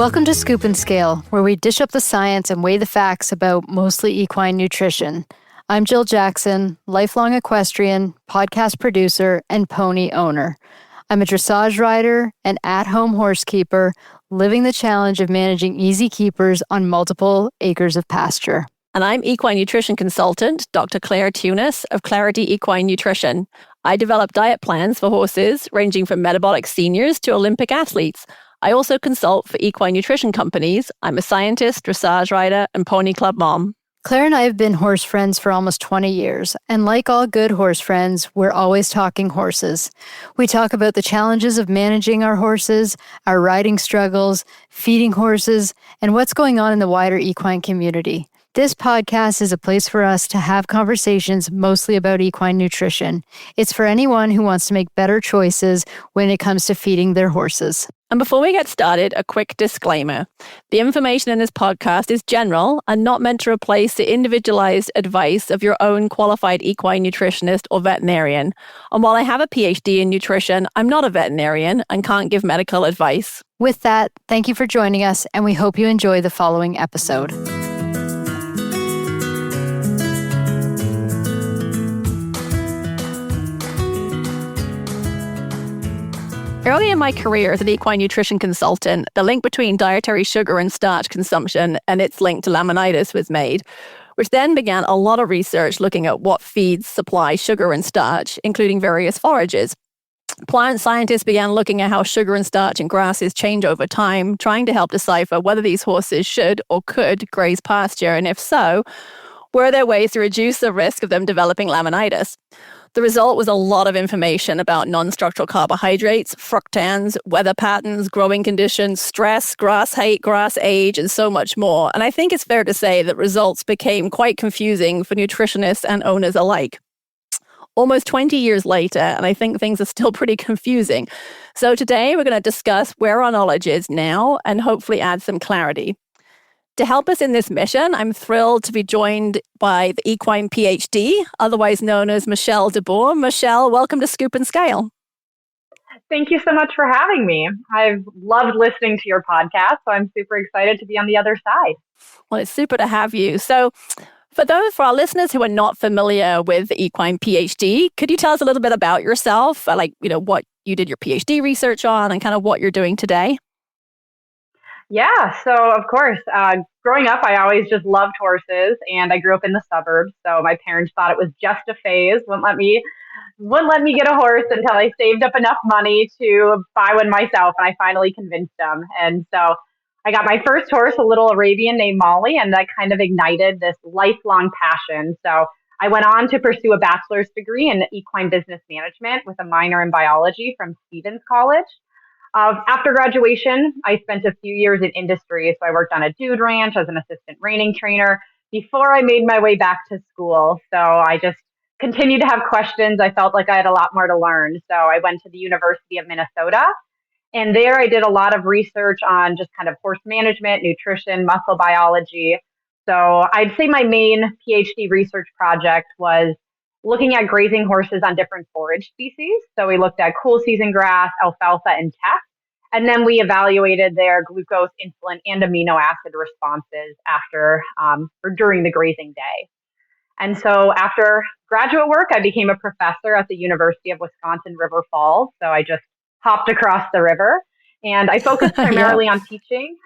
Welcome to Scoop and Scale, where we dish up the science and weigh the facts about mostly equine nutrition. I'm Jill Jackson, lifelong equestrian, podcast producer, and pony owner. I'm a dressage rider and at-home horse keeper, living the challenge of managing easy keepers on multiple acres of pasture. And I'm equine nutrition consultant, Dr. Claire Tunis of Clarity Equine Nutrition. I develop diet plans for horses ranging from metabolic seniors to Olympic athletes. I also consult for equine nutrition companies. I'm a scientist, dressage rider, and pony club mom. Claire and I have been horse friends for almost 20 years, and like all good horse friends, we're always talking horses. We talk about the challenges of managing our horses, our riding struggles, feeding horses, and what's going on in the wider equine community. This podcast is a place for us to have conversations mostly about equine nutrition. It's for anyone who wants to make better choices when it comes to feeding their horses. And before we get started, a quick disclaimer. The information in this podcast is general and not meant to replace the individualized advice of your own qualified equine nutritionist or veterinarian. And while I have a PhD in nutrition, I'm not a veterinarian and can't give medical advice. With that, thank you for joining us, and we hope you enjoy the following episode. Early in my career as an equine nutrition consultant, the link between dietary sugar and starch consumption and its link to laminitis was made, which then began a lot of research looking at what feeds supply sugar and starch, including various forages. Plant scientists began looking at how sugar and starch in grasses change over time, trying to help decipher whether these horses should or could graze pasture, and if so, were there ways to reduce the risk of them developing laminitis? The result was a lot of information about non-structural carbohydrates, fructans, weather patterns, growing conditions, stress, grass height, grass age, and so much more. And I think it's fair to say that results became quite confusing for nutritionists and owners alike. Almost 20 years later, and I think things are still pretty confusing. So today we're going to discuss where our knowledge is now and hopefully add some clarity. To help us in this mission, I'm thrilled to be joined by the Equine PhD, otherwise known as Michelle DeBoer. Michelle, welcome to Scoop and Scale. Thank you so much for having me. I've loved listening to your podcast, so I'm super excited to be on the other side. Well, it's super to have you. So for our listeners who are not familiar with the Equine PhD, could you tell us a little bit about yourself, what you did your PhD research on and kind of what you're doing today? Yeah, so of course, growing up, I always just loved horses, and I grew up in the suburbs. So my parents thought it was just a phase, wouldn't let me get a horse until I saved up enough money to buy one myself, and I finally convinced them. And so I got my first horse, a little Arabian named Molly, and that kind of ignited this lifelong passion. So I went on to pursue a bachelor's degree in equine business management with a minor in biology from Stevens College. After graduation, I spent a few years in industry. So I worked on a dude ranch as an assistant reining trainer before I made my way back to school. So I just continued to have questions. I felt like I had a lot more to learn. So I went to the University of Minnesota, and there I did a lot of research on just kind of horse management, nutrition, muscle biology. So I'd say my main PhD research project was looking at grazing horses on different forage species. So we looked at cool season grass, alfalfa, and teff. And then we evaluated their glucose, insulin, and amino acid responses after or during the grazing day. And so after graduate work, I became a professor at the University of Wisconsin River Falls. So I just hopped across the river. And I focused primarily on teaching,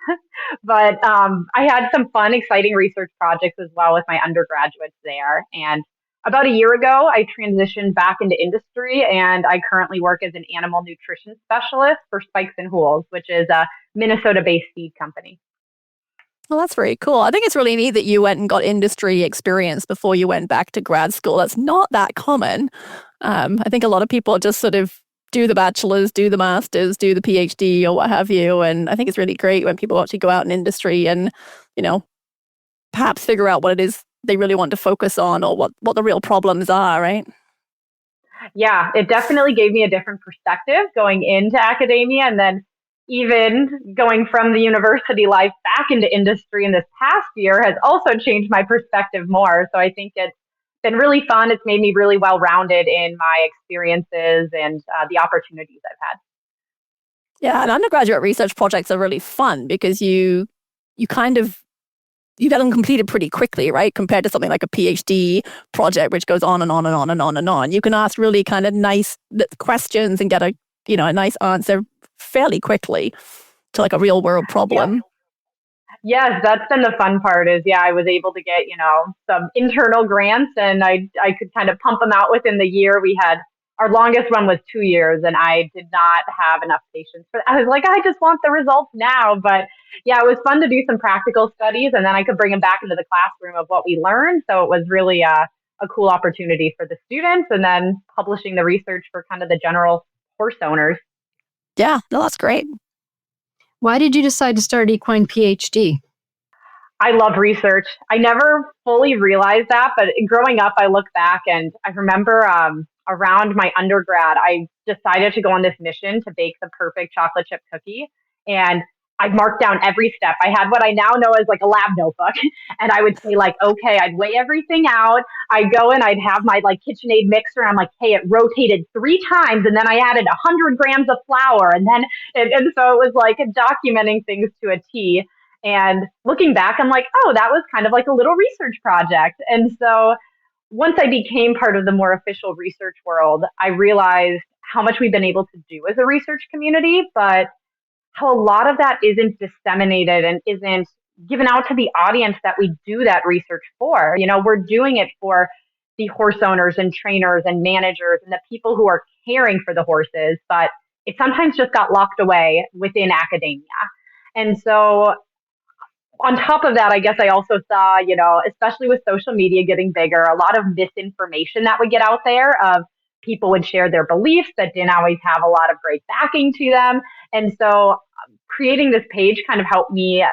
but I had some fun, exciting research projects as well with my undergraduates there. And about a year ago, I transitioned back into industry, and I currently work as an animal nutrition specialist for Spikes and Hools, which is a Minnesota-based feed company. Well, that's very cool. I think it's really neat that you went and got industry experience before you went back to grad school. That's not that common. I think a lot of people just sort of do the bachelor's, do the master's, do the PhD or what have you. And I think it's really great when people actually go out in industry and, perhaps figure out what it is they really want to focus on or what the real problems are, right? Yeah, it definitely gave me a different perspective going into academia, and then even going from the university life back into industry in this past year has also changed my perspective more. So I think it's been really fun. It's made me really well-rounded in my experiences and the opportunities I've had. Yeah, and undergraduate research projects are really fun because you kind of you get them completed pretty quickly, right? Compared to something like a PhD project, which goes on and on and on and on and on. You can ask really kind of nice questions and get a nice answer fairly quickly to like a real world Yeah. problem. Yes, that's been the fun part is, yeah, I was able to get, some internal grants and I could kind of pump them out within the year. We had our longest one was 2 years and I did not have enough patience for I was like, I just want the results now. But yeah, it was fun to do some practical studies and then I could bring them back into the classroom of what we learned. So it was really a cool opportunity for the students and then publishing the research for kind of the general horse owners. Yeah, no, that's great. Why did you decide to start Equine PhD? I love research. I never fully realized that, but growing up, I look back and I remember around my undergrad, I decided to go on this mission to bake the perfect chocolate chip cookie. And I marked down every step. I had what I now know as like a lab notebook. And I would say like, okay, I'd weigh everything out. I'd go and I'd have my like KitchenAid mixer. I'm like, hey, it rotated 3 times. And then I added 100 grams of flour. And so it was like documenting things to a T. And looking back, I'm like, oh, that was kind of like a little research project. And so once I became part of the more official research world, I realized how much we've been able to do as a research community, but how a lot of that isn't disseminated and isn't given out to the audience that we do that research for. We're doing it for the horse owners and trainers and managers and the people who are caring for the horses, but it sometimes just got locked away within academia. And so on top of that, I guess I also saw, especially with social media getting bigger, a lot of misinformation that would get out there of people would share their beliefs that didn't always have a lot of great backing to them. And so creating this page kind of helped me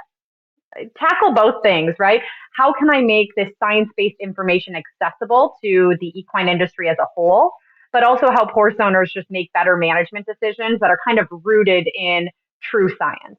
tackle both things, right? How can I make this science-based information accessible to the equine industry as a whole, but also help horse owners just make better management decisions that are kind of rooted in true science?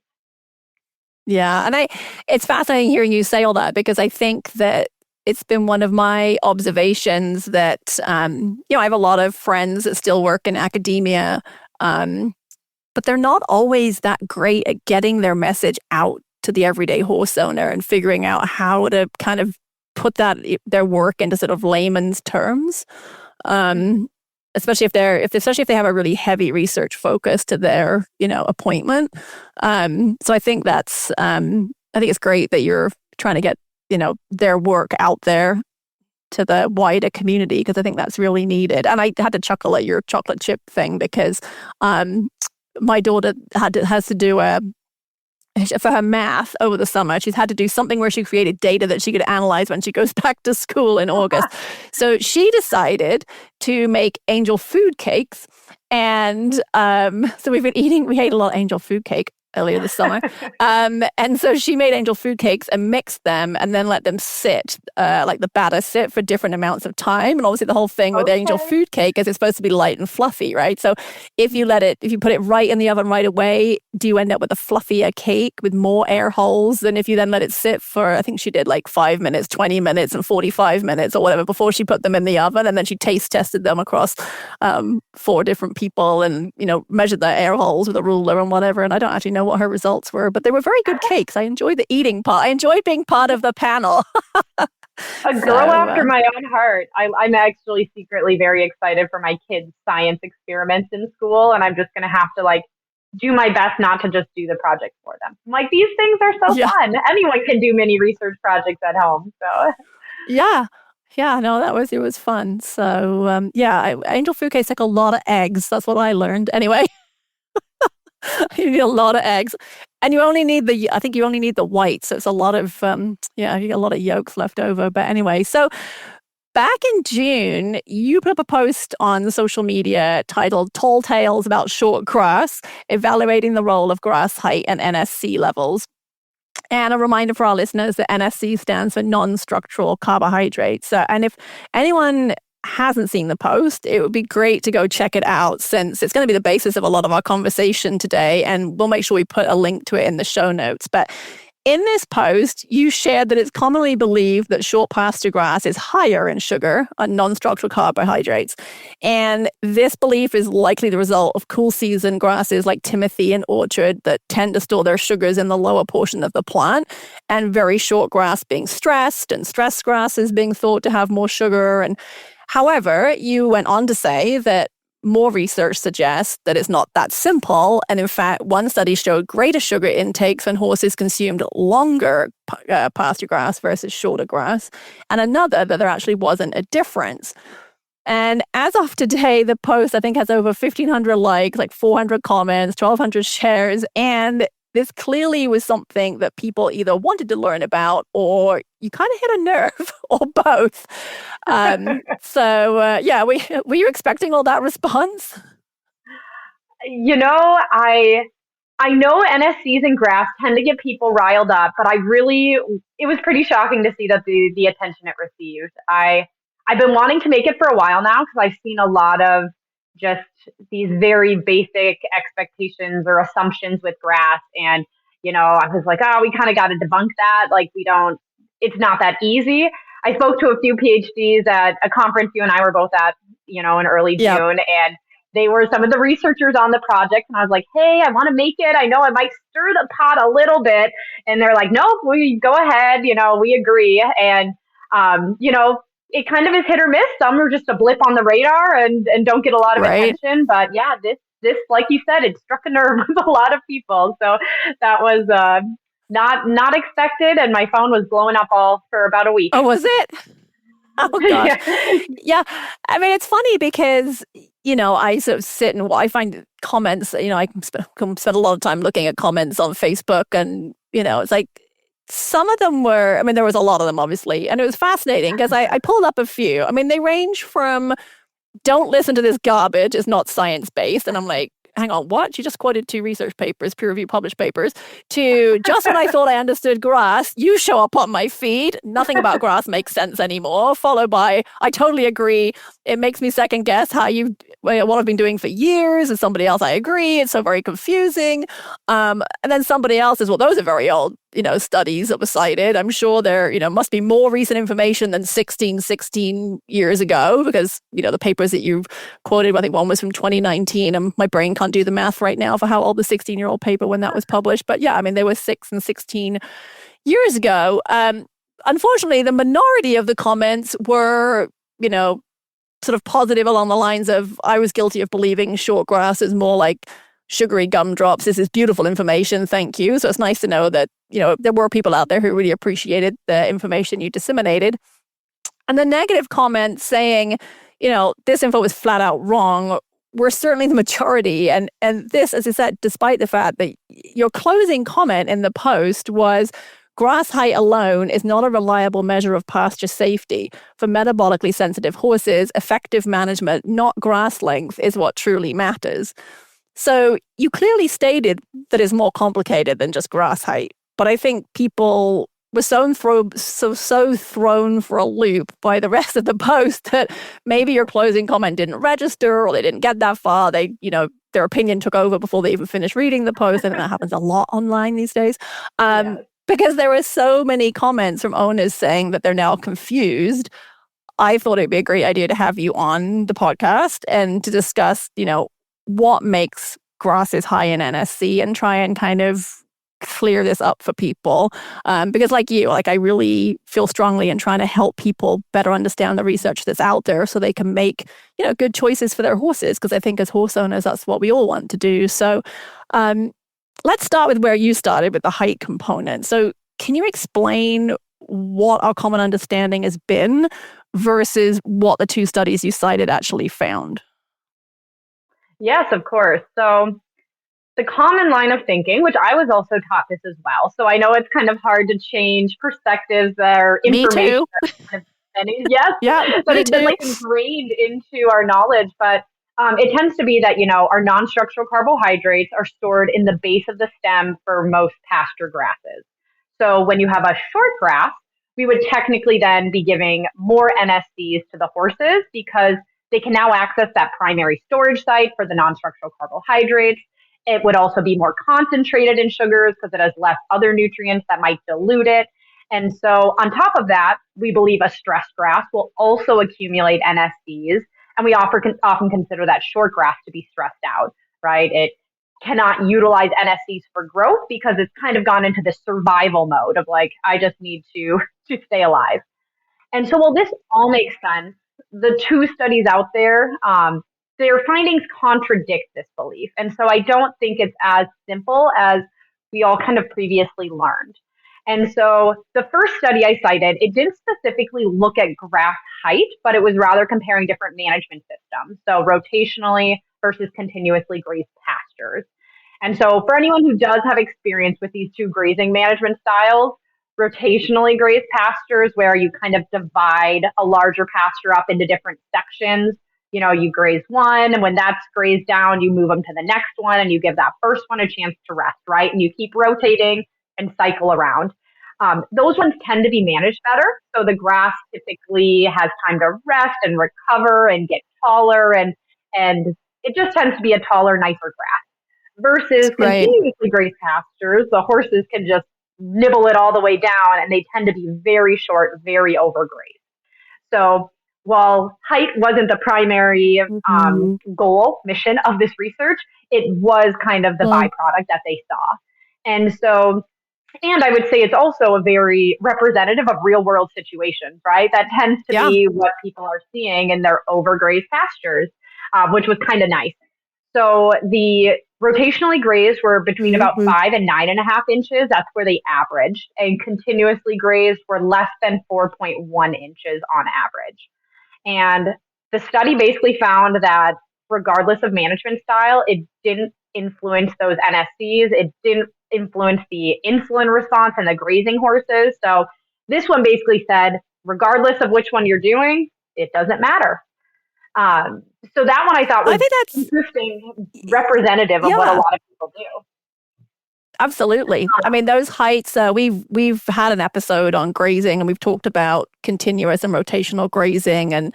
Yeah, and it's fascinating hearing you say all that because I think that it's been one of my observations that I have a lot of friends that still work in academia, but they're not always that great at getting their message out to the everyday horse owner and figuring out how to kind of put their work into sort of layman's terms. Especially if they have a really heavy research focus to their, appointment. So I think it's great that you're trying to get, their work out there to the wider community because I think that's really needed. And I had to chuckle at your chocolate chip thing because my daughter has to do for her math over the summer, she's had to do something where she created data that she could analyze when she goes back to school in August. So she decided to make angel food cakes. And so we ate a lot of angel food cake earlier this summer. And so she made angel food cakes and mixed them and then let them sit, like the batter sit for different amounts of time. And obviously the whole thing with angel food cake is it's supposed to be light and fluffy, right? So if you put it right in the oven right away, do you end up with a fluffier cake with more air holes than if you then let it sit for, I think she did like 5 minutes, 20 minutes and 45 minutes or whatever before she put them in the oven. And then she taste tested them across 4 different people and, measured the air holes with a ruler and whatever. And I don't actually know what her results were, but they were very good cakes. I enjoyed the eating part. I enjoyed being part of the panel. A girl after my own heart. I'm actually secretly very excited for my kids' science experiments in school, and I'm just going to have to do my best not to just do the project for them. I'm like, these things are so fun. Anyone can do mini research projects at home. So yeah. Yeah, no, it was fun. So angel food cakes take a lot of eggs. That's what I learned. Anyway. You need a lot of eggs, and you only need the white. So it's a lot of, you get a lot of yolks left over. But anyway, so back in June, you put up a post on social media titled Tall Tales About Short Grass, Evaluating the Role of Grass Height and NSC Levels. And a reminder for our listeners that NSC stands for non-structural carbohydrates. And if anyone hasn't seen the post, it would be great to go check it out since it's going to be the basis of a lot of our conversation today. And we'll make sure we put a link to it in the show notes. But in this post, you shared that it's commonly believed that short pasture grass is higher in sugar and non-structural carbohydrates. And this belief is likely the result of cool season grasses like timothy and orchard that tend to store their sugars in the lower portion of the plant, and very short grass being stressed, and stressed grasses being thought to have more sugar. And however, you went on to say that more research suggests that it's not that simple. And in fact, one study showed greater sugar intakes when horses consumed longer pasture grass versus shorter grass, and another that there actually wasn't a difference. And as of today, the post, I think, has over 1,500 likes, like 400 comments, 1,200 shares. And this clearly was something that people either wanted to learn about or you kind of hit a nerve or both. Were you expecting all that response? I know NSCs and grass tend to get people riled up, but it was pretty shocking to see that the attention it received. I've been wanting to make it for a while now because I've seen a lot of just these very basic expectations or assumptions with grass. And, I was like, oh, we kind of got to debunk that. Like, it's not that easy. I spoke to a few PhDs at a conference you and I were both at, in early June, and they were some of the researchers on the project. And I was like, hey, I want to make it. I know I might stir the pot a little bit. And they're like, nope, we go ahead. We agree. And, it kind of is hit or miss. Some are just a blip on the radar and don't get a lot of attention. But yeah, this, like you said, it struck a nerve with a lot of people. So that was not expected. And my phone was blowing up all for about a week. Oh, was it? Oh, gosh. Yeah. I mean, it's funny because, I sort of sit and I find comments, I can spend a lot of time looking at comments on Facebook and, it's like, some of them were, I mean, there was a lot of them, obviously, and it was fascinating because I pulled up a few. I mean, they range from, don't listen to this garbage, it's not science-based, and I'm like, hang on, what? You just quoted 2 research papers, peer-reviewed published papers, to just when I thought I understood grass, you show up on my feed, nothing about grass makes sense anymore, followed by, I totally agree, it makes me second guess what I've been doing for years, and somebody else, I agree, it's so very confusing. And then somebody else is, well, those are very old, studies that were cited. I'm sure there, must be more recent information than 16 years ago, because, the papers that you've quoted, I think one was from 2019, and my brain can't do the math right now for how old the 16-year-old paper when that was published. But yeah, I mean, they were 6 and 16 years ago. Unfortunately, the minority of the comments were, sort of positive along the lines of, I was guilty of believing short grass is more like sugary gumdrops. This is beautiful information. Thank you. So it's nice to know that, there were people out there who really appreciated the information you disseminated. And the negative comments saying, this info was flat out wrong were certainly the majority. And this, as I said, despite the fact that your closing comment in the post was, grass height alone is not a reliable measure of pasture safety. For metabolically sensitive horses, effective management, not grass length, is what truly matters. So you clearly stated that it's more complicated than just grass height. But I think people were so thrown for a loop by the rest of the post that maybe your closing comment didn't register, or they didn't get that far. They, their opinion took over before they even finished reading the post. And that happens a lot online these days. Because there were so many comments from owners saying that they're now confused, I thought it'd be a great idea to have you on the podcast and to discuss, what makes grasses high in NSC and try and kind of clear this up for people. Because like you, I really feel strongly in trying to help people better understand the research that's out there so they can make, good choices for their horses. Because I think as horse owners, that's what we all want to do. So, let's start with where you started with the height component. So can you explain what our common understanding has been versus what the 2 studies you cited actually found? Yes, of course. So the common line of thinking, which I was also taught this as well. So I know it's kind of hard to change perspectives or information. Me too. Yes. Yeah, but it's been ingrained into our knowledge. But it tends to be that, our non-structural carbohydrates are stored in the base of the stem for most pasture grasses. So when you have a short grass, we would technically then be giving more NSCs to the horses because they can now access that primary storage site for the non-structural carbohydrates. It would also be more concentrated in sugars because it has less other nutrients that might dilute it. And so on top of that, we believe a stress grass will also accumulate NSCs. And we often consider that short grass to be stressed out, right? It cannot utilize NSCs for growth because it's kind of gone into the survival mode of like, I just need to stay alive. And so while this all makes sense, the two studies out there, their findings contradict this belief. And so I don't think it's as simple as we all kind of previously learned. And so the first study I cited, it didn't specifically look at grass height, but it was rather comparing different management systems. So rotationally versus continuously grazed pastures. And so for anyone who does have experience with these two grazing management styles, rotationally grazed pastures where you kind of divide a larger pasture up into different sections. You know, you graze one, and when that's grazed down, you move them to the next one and you give that first one a chance to rest, right? And you keep rotating and cycle around. Those ones tend to be managed better. So the grass typically has time to rest and recover and get taller, and it just tends to be a taller, nicer grass. Versus Right. continuously grazed pastures, the horses can just nibble it all the way down, and they tend to be very short, very overgrazed. So while height wasn't the primary Mhm. mission of this research, it was kind of the Well, byproduct that they saw. And so, and I would say it's also a very representative of real world situations, right? That tends to yeah. be what people are seeing in their overgrazed pastures, which was kind of nice. So the rotationally grazed were between about Mhm. 5 and 9.5 inches. That's where they averaged. And continuously grazed were less than 4.1 inches on average. And the study basically found that regardless of management style, it didn't influence those NSCs. It didn't influence the insulin response in the grazing horses. So this one basically said, regardless of which one you're doing, it doesn't matter. So that one I thought I was think that's, interesting, representative of what a yeah. lot of people do. Absolutely. I mean, those heights. We've had an episode on grazing, and we've talked about continuous and rotational grazing, and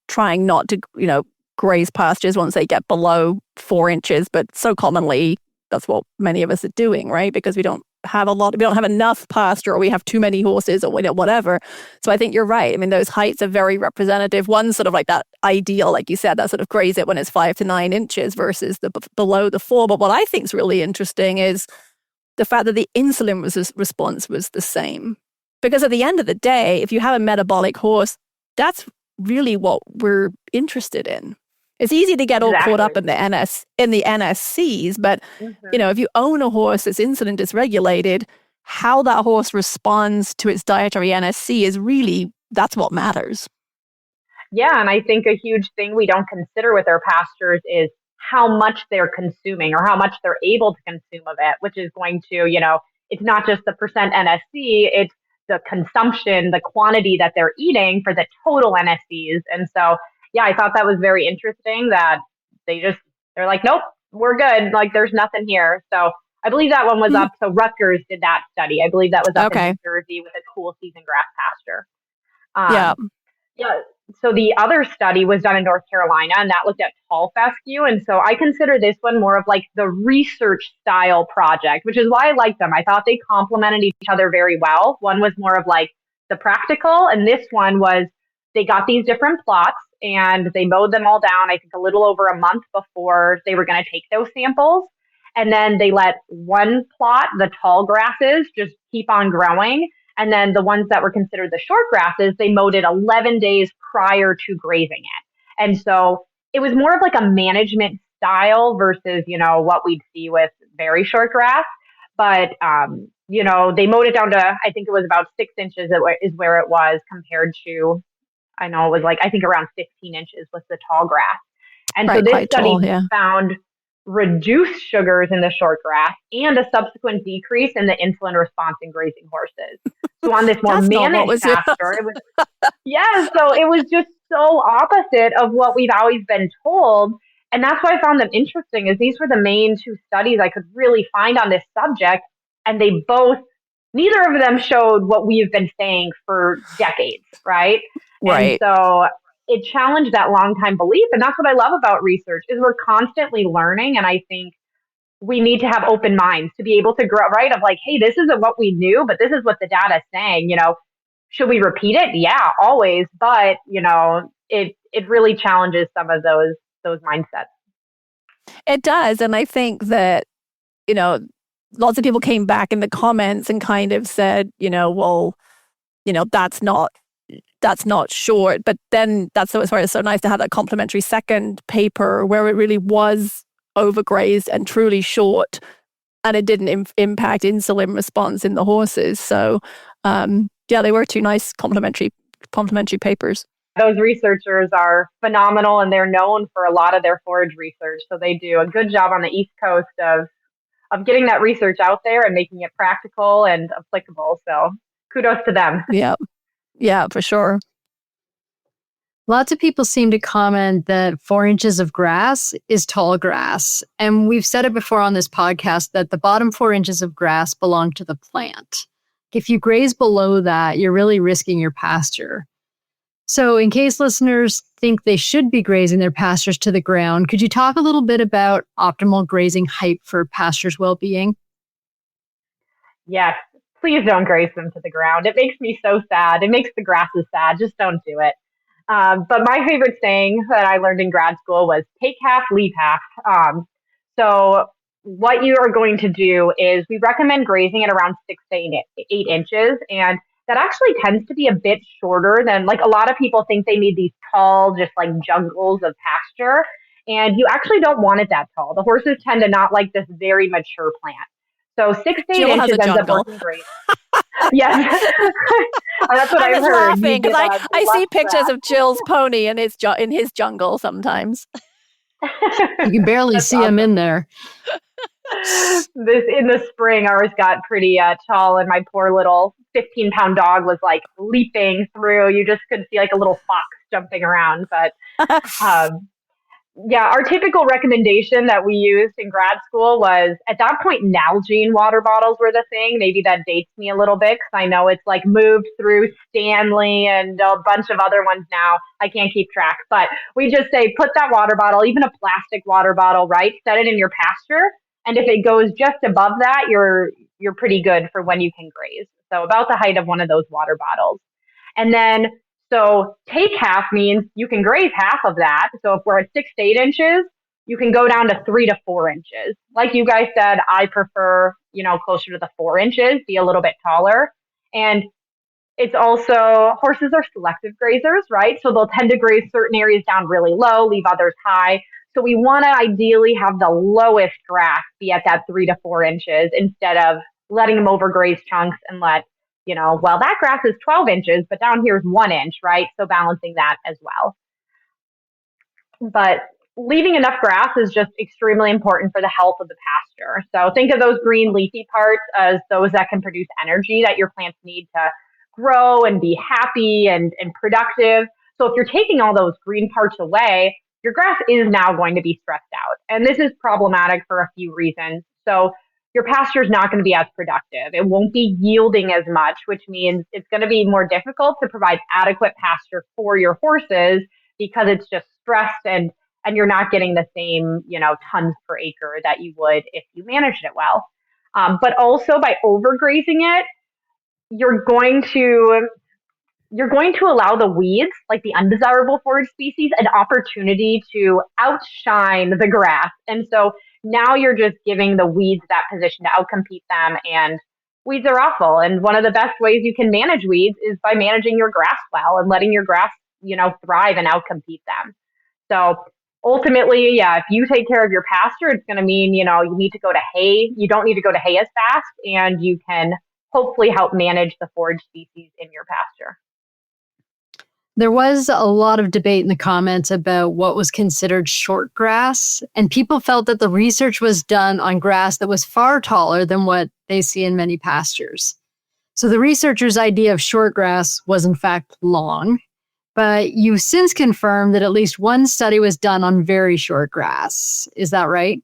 trying not to graze pastures once they get below 4 inches. But so commonly, that's what many of us are doing, right? Because we don't have enough pasture, or we have too many horses, or whatever. So I think you're right. I mean, those heights are very representative. One's sort of like that ideal, like you said, that sort of graze it when it's 5 to 9 inches versus the below the 4. But what I think is really interesting is the fact that the insulin response was the same. Because at the end of the day, if you have a metabolic horse, that's really what we're interested in. It's easy to get all caught up Exactly. in the NSCs, but Mm-hmm. if you own a horse that's insulin dysregulated, how that horse responds to its dietary NSC is really, that's what matters. Yeah, and I think a huge thing we don't consider with our pastures is how much they're consuming or how much they're able to consume of it, which is going to, it's not just the percent NSC, it's the consumption, the quantity that they're eating for the total NSCs. And so, yeah, I thought that was very interesting that they're like, nope, we're good. Like, there's nothing here. So I believe that one was Mhm. up. So Rutgers did that study. I believe that was up in Okay. New Jersey with a cool season grass pasture. Yeah. Um, yeah. So the other study was done in North Carolina, and that looked at tall fescue. And so I consider this one more of like the research style project, which is why I liked them. I thought they complemented each other very well. One was more of like the practical, and this one was they got these different plots and they mowed them all down, I think a little over a month before they were going to take those samples. And then they let one plot, the tall grasses, just keep on growing. And then the ones that were considered the short grasses, they mowed it 11 days prior to grazing it. And so it was more of like a management style versus, what we'd see with very short grass. But, they mowed it down to, I think it was about 6 inches is where it was compared to, I know it was like, I think around 15 inches was the tall grass. And so Right. this Quite tall. study Yeah. found reduced sugars in the short grass and a subsequent decrease in the insulin response in grazing horses. So on this more That's not what managed was. pasture, it was, yeah, so it was just so opposite of what we've always been told. And that's why I found them interesting is these were the main two studies I could really find on this subject. And neither of them showed what we've been saying for decades, right? And Right. so it challenged that long time belief. And that's what I love about research is we're constantly learning. And I think we need to have open minds to be able to grow, right? Of like, hey, this isn't what we knew, but this is what the data is saying. Should we repeat it? Yeah, always. But it really challenges some of those mindsets. It does. And I think that, you know, lots of people came back in the comments and kind of said, well, that's not short. But then that's why it's so nice to have that complementary second paper where it really was overgrazed and truly short, and it didn't impact insulin response in the horses. So, they were two nice complementary papers. Those researchers are phenomenal, and they're known for a lot of their forage research. So they do a good job on the East Coast of getting that research out there and making it practical and applicable. So kudos to them. Yeah, for sure. Lots of people seem to comment that 4 inches of grass is tall grass. And we've said it before on this podcast that the bottom 4 inches of grass belong to the plant. If you graze below that, you're really risking your pasture. So in case listeners think they should be grazing their pastures to the ground, could you talk a little bit about optimal grazing height for pastures' well-being? Yes. Please don't graze them to the ground. It makes me so sad. It makes the grasses sad. Just don't do it. But my favorite saying that I learned in grad school was take half, leave half. So what you are going to do is we recommend grazing at around 6 to 8 inches. And that actually tends to be a bit shorter than, like, a lot of people think they need these tall, just like jungles of pasture. And you actually don't want it that tall. The horses tend to not like this very mature plant. So 6 to 8 Jill inches ends up working great. Yes. That's what I've heard. Laughing because I see pictures of Jill's pony in his jungle sometimes. You can barely see him in there. In the spring, ours got pretty tall, and my poor little 15-pound dog was like leaping through. You just could see like a little fox jumping around. But our typical recommendation that we used in grad school was, at that point, Nalgene water bottles were the thing. Maybe that dates me a little bit because I know it's like moved through Stanley and a bunch of other ones now. I can't keep track. But we just say, put that water bottle, even a plastic water bottle, right? Set it in your pasture. And if it goes just above that, you're pretty good for when you can graze. So about the height of one of those water bottles. And then, so take half means you can graze half of that. So if we're at 6 to 8 inches, you can go down to 3 to 4 inches. Like you guys said, I prefer, closer to the 4 inches, be a little bit taller. And it's also, horses are selective grazers, right? So they'll tend to graze certain areas down really low, leave others high. So we want to ideally have the lowest grass be at that 3 to 4 inches instead of letting them overgraze chunks and let, that grass is 12 inches, but down here's 1 inch, right? So balancing that as well. But leaving enough grass is just extremely important for the health of the pasture. So think of those green leafy parts as those that can produce energy that your plants need to grow and be happy and productive. So if you're taking all those green parts away, your grass is now going to be stressed out. And this is problematic for a few reasons. So your pasture is not going to be as productive. It won't be yielding as much, which means it's going to be more difficult to provide adequate pasture for your horses because it's just stressed and you're not getting the same, tons per acre that you would if you managed it well. But also by overgrazing it, you're going to allow the weeds, like the undesirable forage species, an opportunity to outshine the grass. And so now you're just giving the weeds that position to outcompete them, and weeds are awful. And one of the best ways you can manage weeds is by managing your grass well and letting your grass, thrive and outcompete them. So ultimately, if you take care of your pasture, it's going to mean, you need to go to hay. You don't need to go to hay as fast, and you can hopefully help manage the forage species in your pasture. There was a lot of debate in the comments about what was considered short grass, and people felt that the research was done on grass that was far taller than what they see in many pastures. So the researchers' idea of short grass was in fact long, but you've since confirmed that at least one study was done on very short grass. Is that right?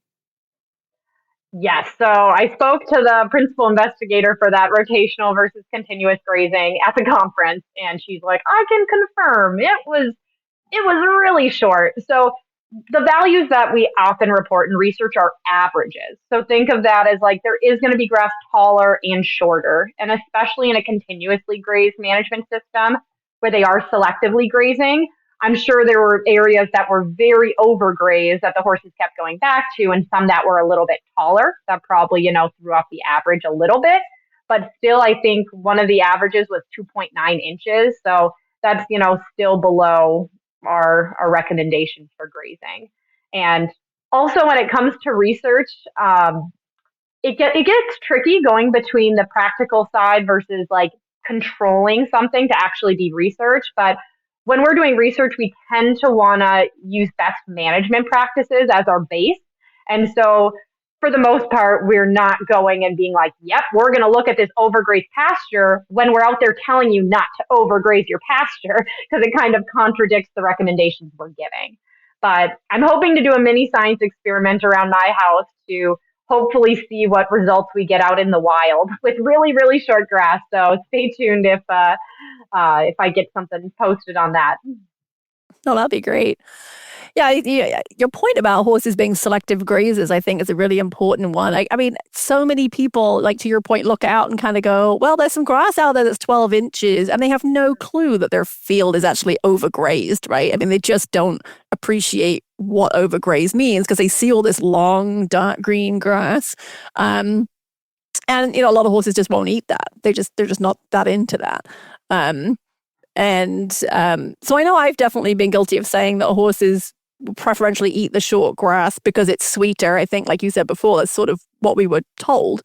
Yes. So I spoke to the principal investigator for that rotational versus continuous grazing at the conference, and she's like, I can confirm it was really short. So the values that we often report in research are averages. So think of that as like there is going to be grass taller and shorter, and especially in a continuously grazed management system where they are selectively grazing. I'm sure there were areas that were very overgrazed that the horses kept going back to, and some that were a little bit taller that probably, threw off the average a little bit. But still, I think one of the averages was 2.9 inches. So that's, still below our recommendations for grazing. And also when it comes to research, it gets tricky going between the practical side versus like controlling something to actually be research. But when we're doing research, we tend to want to use best management practices as our base. And so for the most part, we're not going and being like, yep, we're going to look at this overgrazed pasture when we're out there telling you not to overgraze your pasture, because it kind of contradicts the recommendations we're giving. But I'm hoping to do a mini science experiment around my house to hopefully see what results we get out in the wild with really, really short grass. So stay tuned if I get something posted on that. Oh, that'd be great. Yeah, your point about horses being selective grazers, I think, is a really important one. I mean, so many people, like to your point, look out and kind of go, well, there's some grass out there that's 12 inches, and they have no clue that their field is actually overgrazed, right? I mean, they just don't appreciate what overgrazed means because they see all this long, dark green grass. And, a lot of horses just won't eat that. They're just not that into that. So I know I've definitely been guilty of saying that horses preferentially eat the short grass because it's sweeter. I think, like you said before, that's sort of what we were told,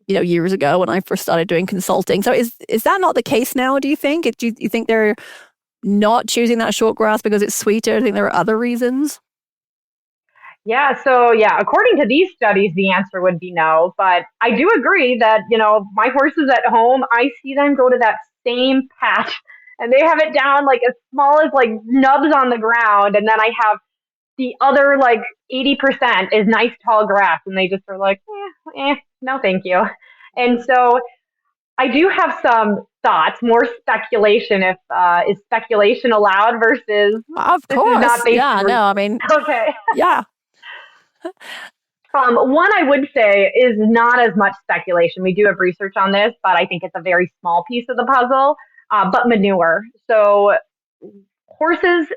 years ago when I first started doing consulting. So is that not the case now, do you think? Do you think they're not choosing that short grass because it's sweeter? I think there are other reasons. Yeah, according to these studies, the answer would be no. But I do agree that, my horses at home, I see them go to that same patch and they have it down like as small as like nubs on the ground. And then I have the other like 80% is nice tall grass. And they just are like, no, thank you. And so I do have some thoughts, more speculation. If is speculation allowed versus of this course, is not based yeah, no, I mean, okay, yeah. One I would say is not as much speculation. We do have research on this, but I think it's a very small piece of the puzzle. But manure. So horses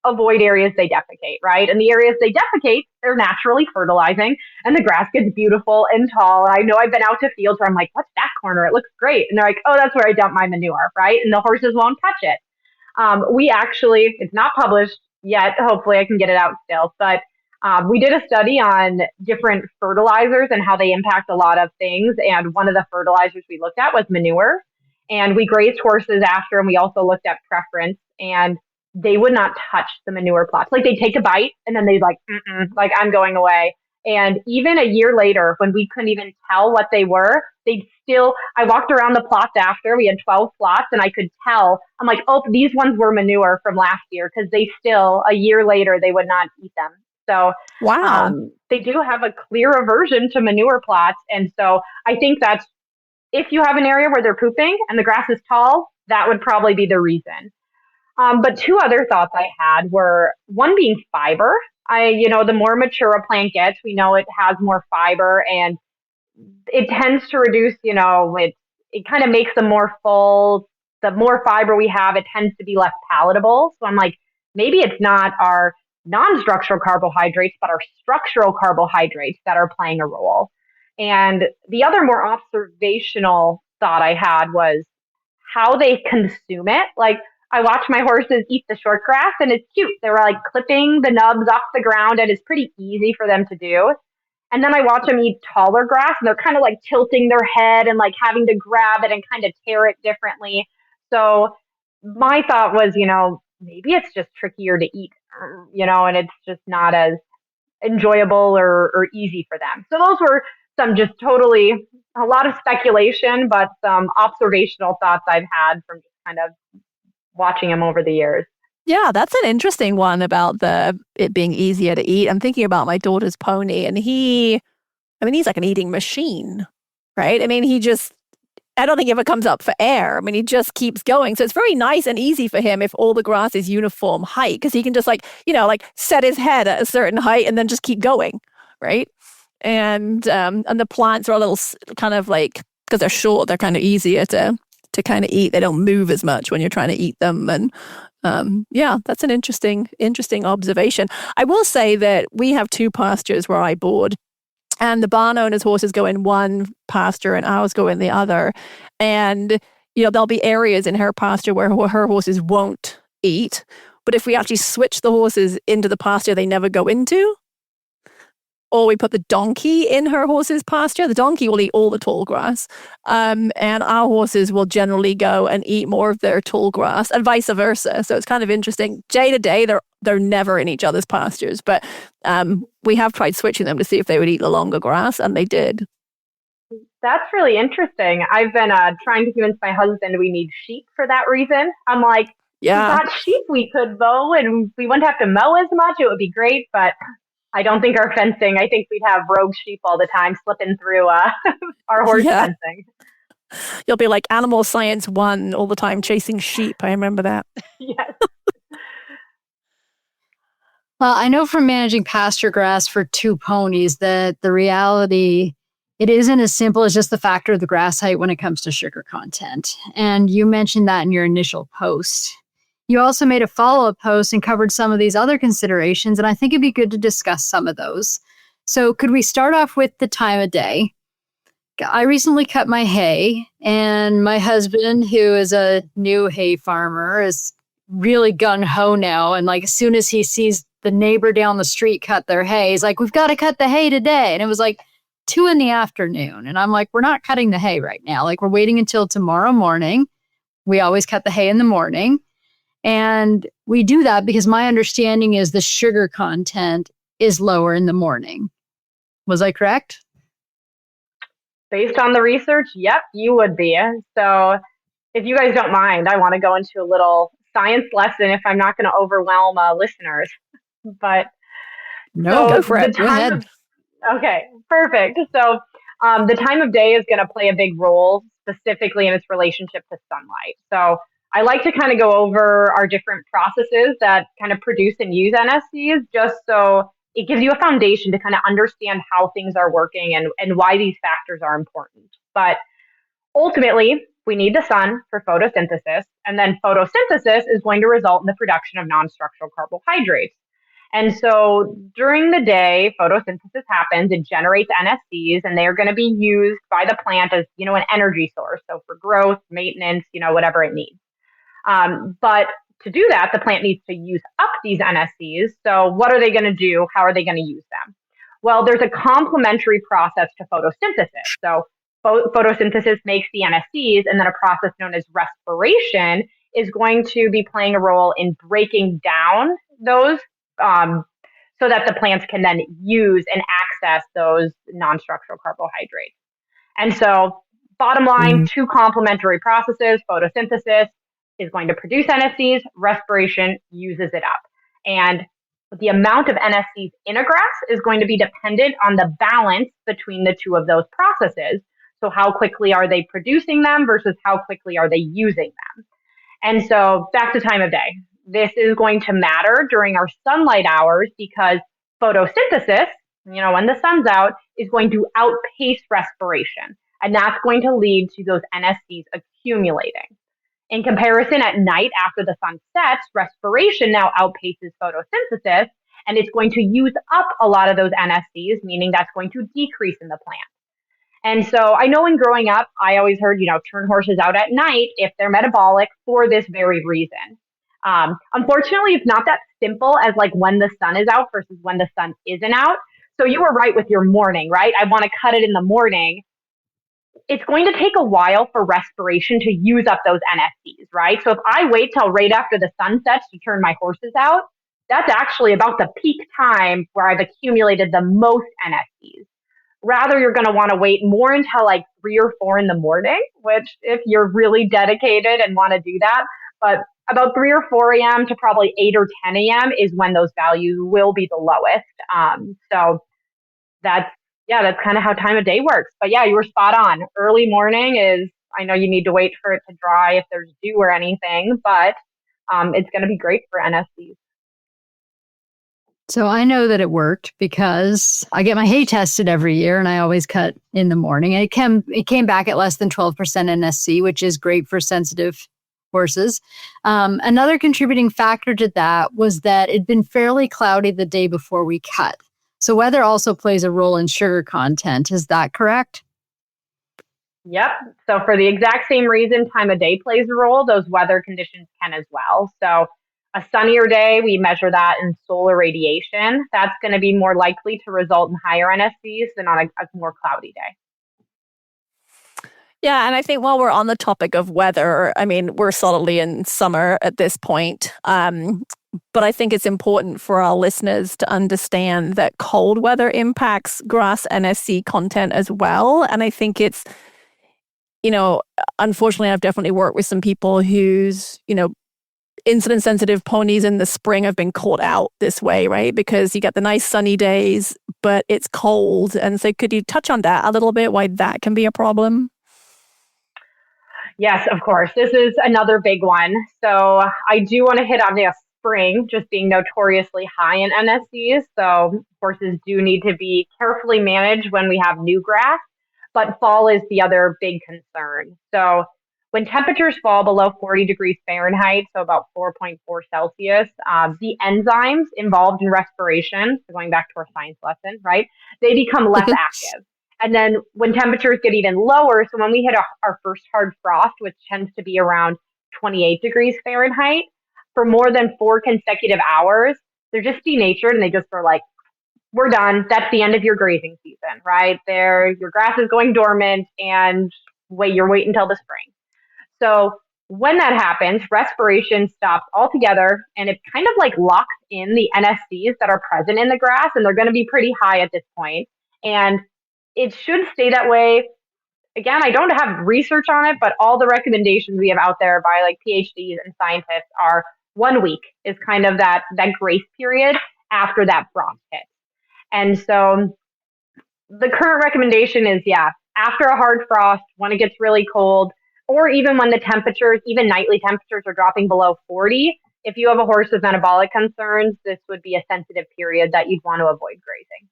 avoid areas they defecate, right? And the areas they defecate, they're naturally fertilizing, and the grass gets beautiful and tall. And I know I've been out to fields where I'm like, what's that corner? It looks great. And they're like, oh, that's where I dump my manure, right? And the horses won't touch it. We actually, it's not published yet. Hopefully I can get it out still. But we did a study on different fertilizers and how they impact a lot of things. And one of the fertilizers we looked at was manure. And we grazed horses after, and we also looked at preference. And they would not touch the manure plots. Like they'd take a bite and then they'd like, like I'm going away. And even a year later, when we couldn't even tell what they were, I walked around the plots after, we had 12 plots, and I could tell, I'm like, oh, these ones were manure from last year, because a year later, they would not eat them. So wow. They do have a clear aversion to manure plots. And so I think that's, if you have an area where they're pooping and the grass is tall, that would probably be the reason. But two other thoughts I had were, one being fiber. The more mature a plant gets, we know it has more fiber, and it tends to reduce, it kind of makes them more full. The more fiber we have, it tends to be less palatable. So I'm like, maybe it's not our non-structural carbohydrates, but our structural carbohydrates that are playing a role. And the other more observational thought I had was how they consume it. Like, I watch my horses eat the short grass, and it's cute. They're like clipping the nubs off the ground, and it's pretty easy for them to do. And then I watch them eat taller grass, and they're kind of like tilting their head and like having to grab it and kind of tear it differently. So my thought was, maybe it's just trickier to eat, and it's just not as enjoyable or easy for them. So those were some just totally a lot of speculation, but some observational thoughts I've had from just kind of watching them over the years. Yeah, that's an interesting one about it being easier to eat. I'm thinking about my daughter's pony, and he's like an eating machine, right? I mean, I don't think he ever comes up for air. I mean, he just keeps going. So it's very nice and easy for him if all the grass is uniform height, because he can just like set his head at a certain height and then just keep going, right? And the plants are a little kind of like, because they're short, they're kind of easier to kind of eat. They don't move as much when you're trying to eat them. And that's an interesting observation. I will say that we have 2 pastures where I board, and the barn owner's horses go in one pasture and ours go in the other. And, there'll be areas in her pasture where her horses won't eat. But if we actually switch the horses into the pasture they never go into, or we put the donkey in her horse's pasture, the donkey will eat all the tall grass. And our horses will generally go and eat more of their tall grass, and vice versa. So it's kind of interesting. Day to day, they're never in each other's pastures. But we have tried switching them to see if they would eat the longer grass, and they did. That's really interesting. I've been trying to convince my husband we need sheep for that reason. I'm like, yeah, we've got sheep we could mow, and we wouldn't have to mow as much. It would be great, but I don't think our fencing, I think we'd have rogue sheep all the time slipping through our horse fencing. You'll be like Animal Science 1 all the time chasing sheep. I remember that. Yes. Well, I know from managing pasture grass for 2 ponies that the reality, it isn't as simple as just the factor of the grass height when it comes to sugar content. And you mentioned that in your initial post. You also made a follow-up post and covered some of these other considerations, and I think it'd be good to discuss some of those. So could we start off with the time of day? I recently cut my hay, and my husband, who is a new hay farmer, is really gung-ho now. And like as soon as he sees the neighbor down the street cut their hay, he's like, we've got to cut the hay today. And it was like 2 PM. And I'm like, we're not cutting the hay right now. Like, we're waiting until tomorrow morning. We always cut the hay in the morning. And we do that because my understanding is the sugar content is lower in the morning. Was I correct? Based on the research, yep, you would be. So if you guys don't mind, I want to go into a little science lesson if I'm not going to overwhelm listeners. But no, go for it. Go ahead. Okay, perfect. So the time of day is going to play a big role specifically in its relationship to sunlight. So I like to kind of go over our different processes that kind of produce and use NSCs, just so it gives you a foundation to kind of understand how things are working and why these factors are important. But ultimately, we need the sun for photosynthesis, and then photosynthesis is going to result in the production of non-structural carbohydrates. And so during the day, photosynthesis happens, it generates NSCs, and they are going to be used by the plant as, an energy source. So for growth, maintenance, whatever it needs. But to do that, the plant needs to use up these NSCs. So what are they going to do? How are they going to use them? Well, there's a complementary process to photosynthesis. So photosynthesis makes the NSCs, and then a process known as respiration is going to be playing a role in breaking down those so that the plants can then use and access those non-structural carbohydrates. And so bottom line, 2 complementary processes. Photosynthesis is going to produce NSCs, respiration uses it up. And the amount of NSCs in a grass is going to be dependent on the balance between the 2 of those processes. So how quickly are they producing them versus how quickly are they using them? And so back to time of day. This is going to matter during our sunlight hours because photosynthesis, when the sun's out, is going to outpace respiration. And that's going to lead to those NSCs accumulating. In comparison, at night after the sun sets, respiration now outpaces photosynthesis, and it's going to use up a lot of those NSCs, meaning that's going to decrease in the plant. And so I know in growing up, I always heard, turn horses out at night if they're metabolic for this very reason. Unfortunately, it's not that simple as like when the sun is out versus when the sun isn't out. So you were right with your morning, right? I want to cut it in the morning. It's going to take a while for respiration to use up those NSCs, right? So if I wait till right after the sun sets to turn my horses out, that's actually about the peak time where I've accumulated the most NSCs. Rather, you're going to want to wait more until like 3 or 4 in the morning, which if you're really dedicated and want to do that, but about 3 or 4 a.m. to probably 8 or 10 a.m. is when those values will be the lowest. So that's kind of how time of day works. But yeah, you were spot on. Early morning is I know you need to wait for it to dry if there's dew or anything, but it's going to be great for NSCs. So I know that it worked because I get my hay tested every year and I always cut in the morning. And it came back at less than 12% NSC, which is great for sensitive horses. Another contributing factor to that was that it'd been fairly cloudy the day before we cut. So weather also plays a role in sugar content. Is that correct? Yep. So for the exact same reason time of day plays a role, those weather conditions can as well. So a sunnier day, we measure that in solar radiation. That's going to be more likely to result in higher NSCs than on a more cloudy day. Yeah, and I think while we're on the topic of weather, I mean, we're solidly in summer at this point. But I think it's important for our listeners to understand that cold weather impacts grass NSC content as well. And I think it's, unfortunately, I've definitely worked with some people whose, insulin sensitive ponies in the spring have been caught out this way, right? Because you get the nice sunny days, but it's cold. And so could you touch on that a little bit, why that can be a problem? Yes, of course. This is another big one. So I do want to hit on the spring just being notoriously high in NSCs. So horses do need to be carefully managed when we have new grass, but fall is the other big concern. So when temperatures fall below 40 degrees Fahrenheit, so about 4.4 Celsius, the enzymes involved in respiration, so going back to our science lesson, right, they become less active. And then when temperatures get even lower, so when we hit our first hard frost, which tends to be around 28 degrees Fahrenheit, for more than 4 consecutive hours, they're just denatured and they just are like, we're done. That's the end of your grazing season, right? Your grass is going dormant and you're waiting until the spring. So when that happens, respiration stops altogether and it kind of like locks in the NSCs that are present in the grass, and they're going to be pretty high at this point. And it should stay that way. Again, I don't have research on it, but all the recommendations we have out there by like PhDs and scientists are 1 week is kind of that grace period after that frost hits. And so the current recommendation is, after a hard frost, when it gets really cold, or even when the temperatures, even nightly temperatures are dropping below 40, if you have a horse with metabolic concerns, this would be a sensitive period that you'd want to avoid grazing.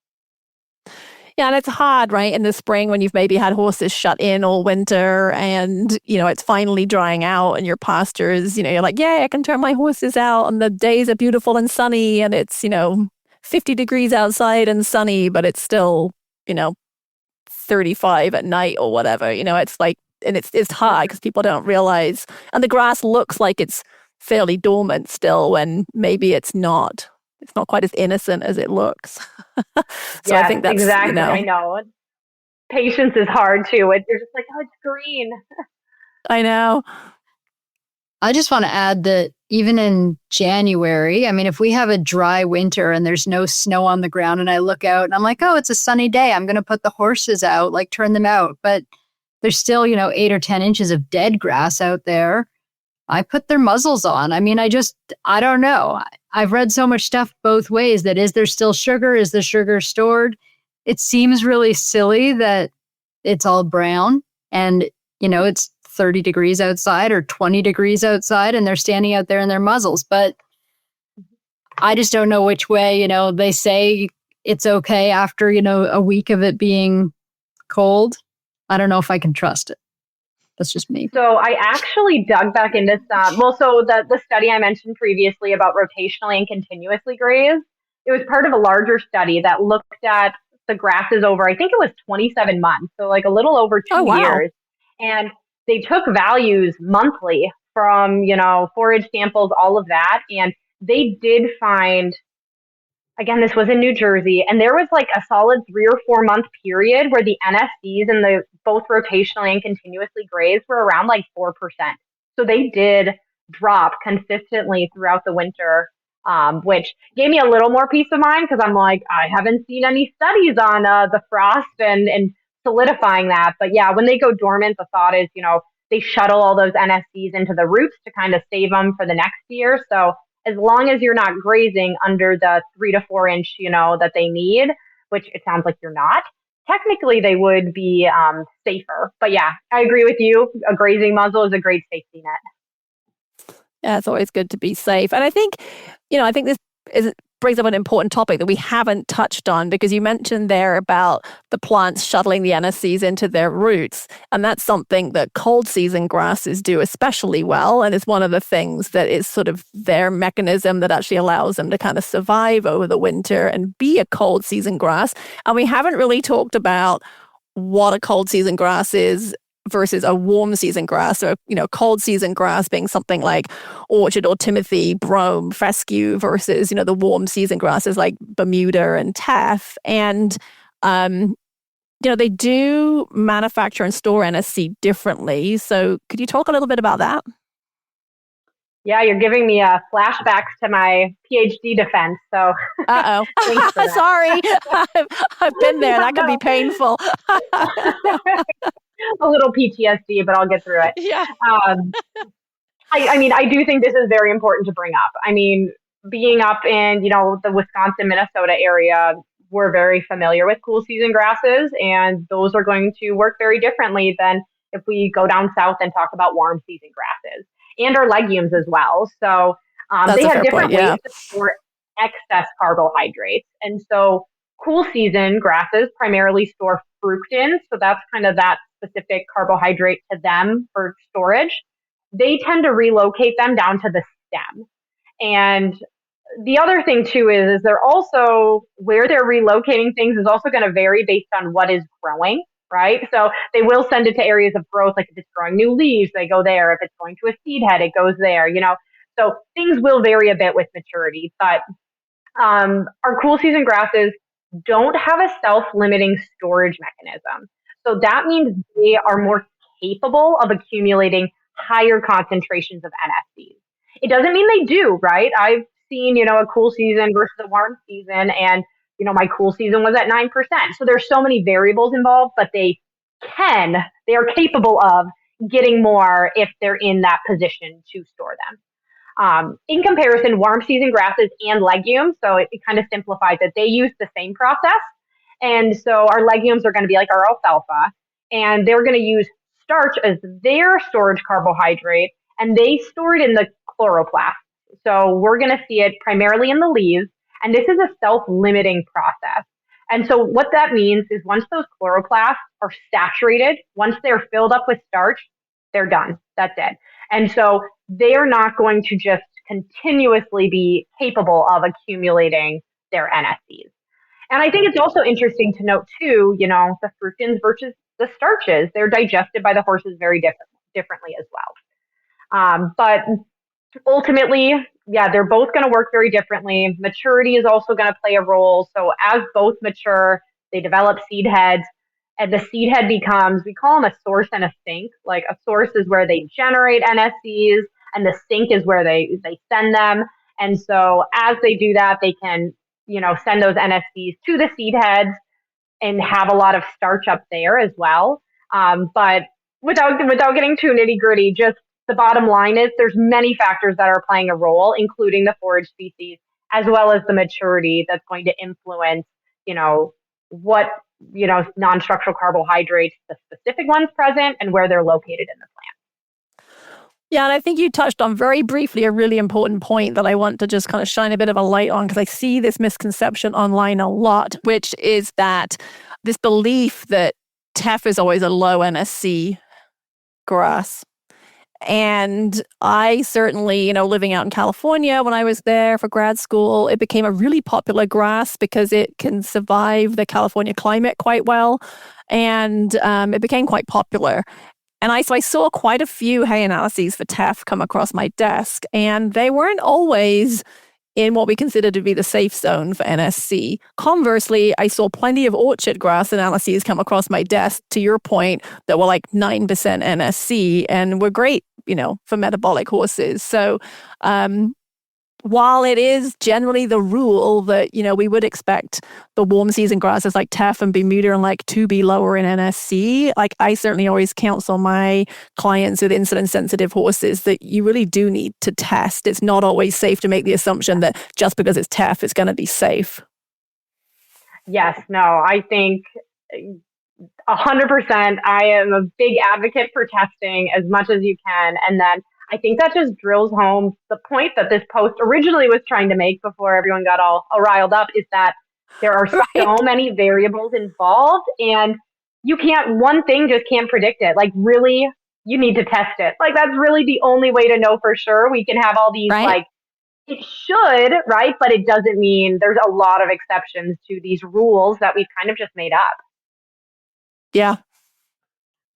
Yeah, and it's hard, right? In the spring when you've maybe had horses shut in all winter and, it's finally drying out and your pastures, you're like, yeah, I can turn my horses out and the days are beautiful and sunny and it's, 50 degrees outside and sunny, but it's still, 35 at night or whatever. It's like, and it's hard because people don't realize, and the grass looks like it's fairly dormant still when maybe it's not. It's not quite as innocent as it looks. So I think that's exactly. I know. Patience is hard too. You're just like, oh, it's green. I know. I just want to add that even in January, I mean, if we have a dry winter and there's no snow on the ground and I look out and I'm like, oh, it's a sunny day, I'm going to put the horses out, like turn them out. But there's still, 8 or 10 inches of dead grass out there. I put their muzzles on. I mean, I don't know. I've read so much stuff both ways that is there still sugar? Is the sugar stored? It seems really silly that it's all brown and, it's 30 degrees outside or 20 degrees outside and they're standing out there in their muzzles. But I just don't know which way, they say it's okay after, a week of it being cold. I don't know if I can trust it. That's just me. So I actually dug back into some. Well, so the study I mentioned previously about rotationally and continuously graze, it was part of a larger study that looked at the grasses over, I think it was 27 months. So like a little over 2 years. And they took values monthly from, forage samples, all of that. And they did find, again, this was in New Jersey, and there was like a solid 3 or 4 month period where the NSCs and the both rotationally and continuously grazed were around like 4%. So they did drop consistently throughout the winter, which gave me a little more peace of mind because I'm like, I haven't seen any studies on the frost and solidifying that. But yeah, when they go dormant, the thought is, they shuttle all those NSCs into the roots to kind of save them for the next year. So as long as you're not grazing under the 3 to 4 inch, that they need, which it sounds like you're not, technically they would be safer. But yeah, I agree with you. A grazing muzzle is a great safety net. Yeah, it's always good to be safe. And I think, I think brings up an important topic that we haven't touched on, because you mentioned there about the plants shuttling the NSCs into their roots. And that's something that cold season grasses do especially well. And it's one of the things that is sort of their mechanism that actually allows them to kind of survive over the winter and be a cold season grass. And we haven't really talked about what a cold season grass is versus a warm season grass. Or, cold season grass being something like orchard or timothy, brome, fescue, versus, the warm season grasses like Bermuda and teff. And, they do manufacture and store NSC differently. So could you talk a little bit about that? Yeah, you're giving me flashbacks to my PhD defense. So, sorry, I've been there. That could be painful. A little PTSD, but I'll get through it. Yeah. I mean, I do think this is very important to bring up. I mean, being up in, the Wisconsin, Minnesota area, we're very familiar with cool season grasses, and those are going to work very differently than if we go down south and talk about warm season grasses, and our legumes as well. So they have different ways to store excess carbohydrates. And so cool season grasses primarily store fructans. So that's kind of that specific carbohydrate to them for storage. They tend to relocate them down to the stem. And the other thing too is they're also, where they're relocating things is also going to vary based on what is growing, right? So they will send it to areas of growth, like if it's growing new leaves, they go there. If it's going to a seed head, it goes there, So things will vary a bit with maturity, but our cool season grasses don't have a self-limiting storage mechanism. So that means they are more capable of accumulating higher concentrations of NSCs. It doesn't mean they do, right? I've seen, a cool season versus a warm season, and, my cool season was at 9%. So there's so many variables involved, but they are capable of getting more if they're in that position to store them. In comparison, warm season grasses and legumes, so it kind of simplifies it. They use the same process. And so our legumes are going to be like our alfalfa, and they're going to use starch as their storage carbohydrate, and they store it in the chloroplast. So we're going to see it primarily in the leaves, and this is a self-limiting process. And so what that means is once those chloroplasts are saturated, once they're filled up with starch, they're done. That's it. And so they're not going to just continuously be capable of accumulating their NSCs. And I think it's also interesting to note too, the fructans versus the starches, they're digested by the horses very differently as well. But ultimately, yeah, they're both going to work very differently. Maturity is also going to play a role. So as both mature, they develop seed heads, and the seed head becomes, we call them a source and a sink. Like a source is where they generate NSCs, and the sink is where they send them. And so as they do that, they can, send those NSCs to the seed heads and have a lot of starch up there as well. But without getting too nitty gritty, just the bottom line is there's many factors that are playing a role, including the forage species, as well as the maturity that's going to influence, what, non-structural carbohydrates, the specific ones present, and where they're located in the plant. Yeah, and I think you touched on very briefly a really important point that I want to just kind of shine a bit of a light on, because I see this misconception online a lot, which is that this belief that teff is always a low NSC grass. And I certainly, living out in California, when I was there for grad school, it became a really popular grass because it can survive the California climate quite well. And it became quite popular. And I saw quite a few hay analyses for teff come across my desk, and they weren't always in what we consider to be the safe zone for NSC. Conversely, I saw plenty of orchard grass analyses come across my desk, to your point, that were like 9% NSC and were great, for metabolic horses. So while it is generally the rule that, we would expect the warm season grasses like teff and Bermuda and to be lower in NSC, I certainly always counsel my clients with insulin sensitive horses that you really do need to test. It's not always safe to make the assumption that just because it's teff, it's going to be safe. Yes, no, I think 100%. I am a big advocate for testing as much as you can. And then I think that just drills home the point that this post originally was trying to make before everyone got all riled up, is that there are so Right. many variables involved, and one thing just can't predict it. Like, really, you need to test it. Like, that's really the only way to know for sure. We can have all these, Right. like, it should, right? But it doesn't mean, there's a lot of exceptions to these rules that we've kind of just made up. Yeah.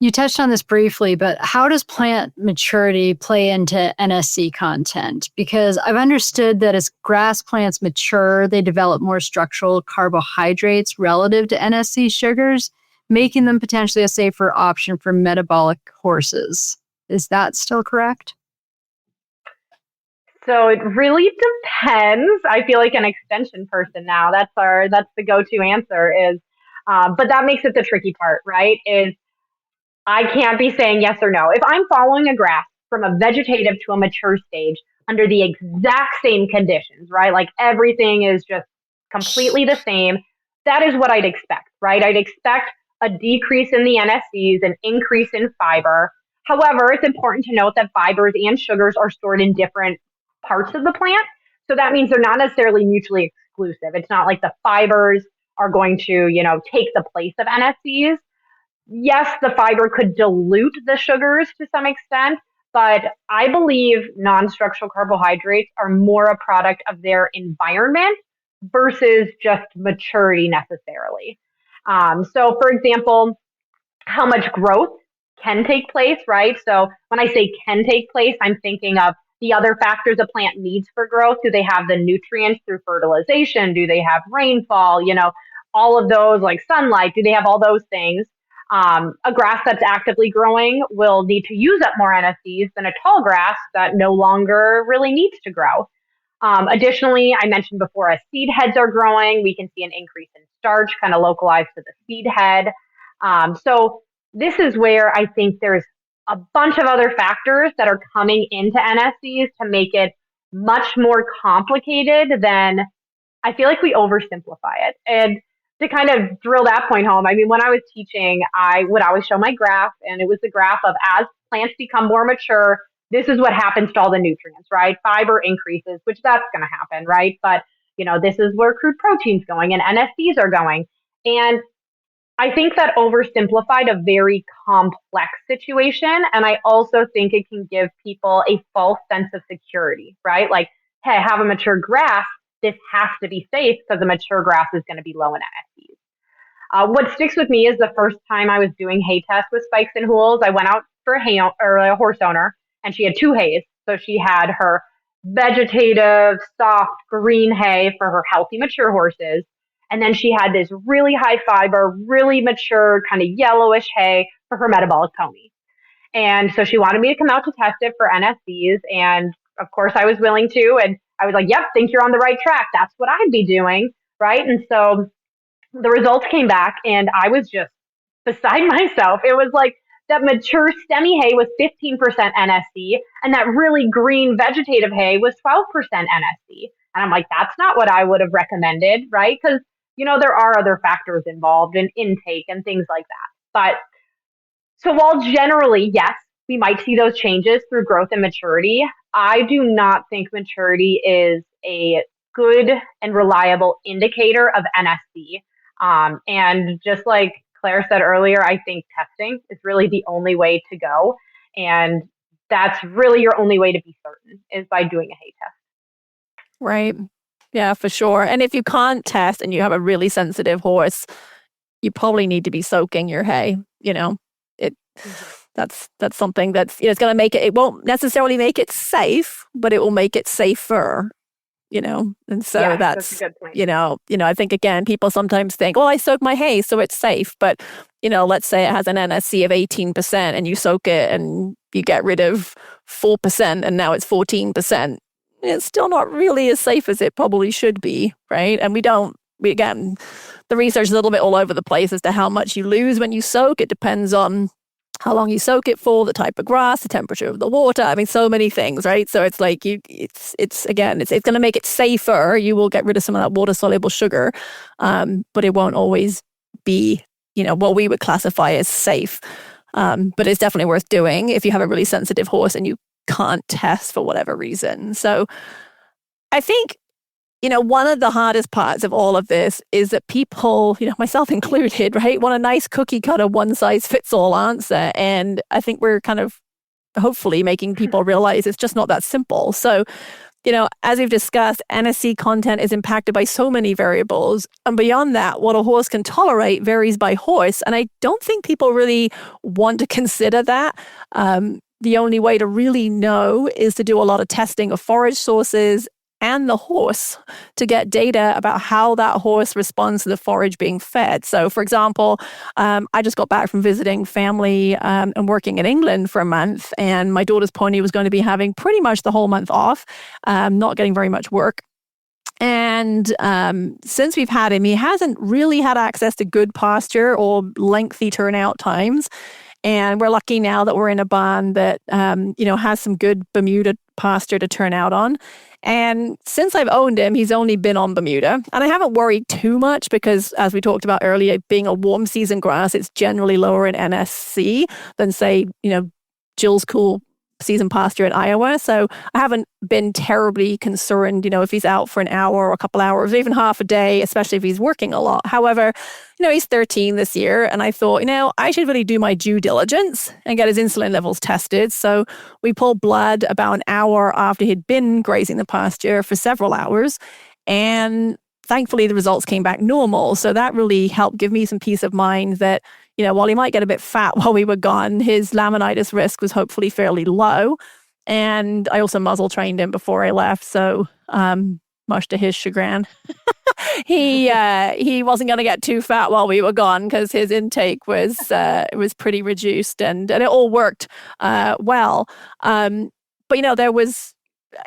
You touched on this briefly, but how does plant maturity play into NSC content? Because I've understood that as grass plants mature, they develop more structural carbohydrates relative to NSC sugars, making them potentially a safer option for metabolic horses. Is that still correct? So it really depends. I feel like an extension person now. That's the go-to answer is, but that makes it the tricky part, right? Is I can't be saying yes or no. If I'm following a graph from a vegetative to a mature stage under the exact same conditions, right? Like everything is just completely the same. That is what I'd expect, right? I'd expect a decrease in the NSCs, an increase in fiber. However, it's important to note that fibers and sugars are stored in different parts of the plant. So that means they're not necessarily mutually exclusive. It's not like the fibers are going to, take the place of NSCs. Yes, the fiber could dilute the sugars to some extent, but I believe non-structural carbohydrates are more a product of their environment versus just maturity necessarily. So, for example, how much growth can take place, right? So when I say can take place, I'm thinking of the other factors a plant needs for growth. Do they have the nutrients through fertilization? Do they have rainfall? All of those, like sunlight, do they have all those things? A grass that's actively growing will need to use up more NSCs than a tall grass that no longer really needs to grow. Additionally, I mentioned before, as seed heads are growing, we can see an increase in starch kind of localized to the seed head. So this is where I think there's a bunch of other factors that are coming into NSCs to make it much more complicated than, I feel like we oversimplify it. And to kind of drill that point home, I mean, when I was teaching, I would always show my graph, and it was the graph of as plants become more mature, this is what happens to all the nutrients, right? Fiber increases, which that's going to happen, right? But, this is where crude protein's going and NSCs are going. And I think that oversimplified a very complex situation. And I also think it can give people a false sense of security, right? Like, hey, I have a mature grass. This has to be safe because a mature grass is going to be low in NSCs. What sticks with me is the first time I was doing hay tests with spikes and hools, I went out for a horse owner, and she had two hays. So she had her vegetative, soft, green hay for her healthy, mature horses. And then she had this really high fiber, really mature, kind of yellowish hay for her metabolic pony. And so she wanted me to come out to test it for NSCs. And of course, I was willing to. And I was like, yep, think you're on the right track. That's what I'd be doing. Right. And so the results came back, and I was just beside myself. It was like that mature stemmy hay was 15% NSC, and that really green vegetative hay was 12% NSC. And I'm like, that's not what I would have recommended, right? Because, there are other factors involved in intake and things like that. But so while generally, yes, we might see those changes through growth and maturity, I do not think maturity is a good and reliable indicator of NSC. And just like Claire said earlier, I think testing is really the only way to go. And that's really your only way to be certain, is by doing a hay test. Right. Yeah, for sure. And if you can't test and you have a really sensitive horse, you probably need to be soaking your hay. It that's something that's it's going to make it won't necessarily make it safe, but it will make it safer. And so Yeah, that's a good point. I think, again, people sometimes think, well, I soak my hay, so it's safe. But, let's say it has an NSC of 18% and you soak it and you get rid of 4% and now it's 14%. It's still not really as safe as it probably should be, right? And again, the research is a little bit all over the place as to how much you lose when you soak. It depends on how long you soak it for, the type of grass, the temperature of the water. I mean, so many things, right? So it's like it's going to make it safer. You will get rid of some of that water soluble sugar, but it won't always be what we would classify as safe. But it's definitely worth doing if you have a really sensitive horse and you can't test for whatever reason. So I think, one of the hardest parts of all of this is that people, myself included, right, want a nice cookie cutter, one size fits all answer. And I think we're kind of hopefully making people realize it's just not that simple. So, as we've discussed, NSC content is impacted by so many variables. And beyond that, what a horse can tolerate varies by horse. And I don't think people really want to consider that. The only way to really know is to do a lot of testing of forage sources and the horse to get data about how that horse responds to the forage being fed. So, for example, I just got back from visiting family and working in England for a month, and my daughter's pony was going to be having pretty much the whole month off, not getting very much work. And since we've had him, he hasn't really had access to good pasture or lengthy turnout times. And we're lucky now that we're in a barn that, has some good Bermuda pasture to turn out on. And since I've owned him, he's only been on Bermuda. And I haven't worried too much because, as we talked about earlier, being a warm season grass, it's generally lower in NSC than, say, Jill's cool season pasture in Iowa. So I haven't been terribly concerned, if he's out for an hour or a couple hours, or even half a day, especially if he's working a lot. However, he's 13 this year, and I thought, I should really do my due diligence and get his insulin levels tested. So we pulled blood about an hour after he'd been grazing the pasture for several hours, and thankfully the results came back normal. So that really helped give me some peace of mind that, while he might get a bit fat while we were gone, his laminitis risk was hopefully fairly low. And I also muzzle trained him before I left. So much to his chagrin, he wasn't going to get too fat while we were gone because his intake was pretty reduced, and it all worked well. But there was.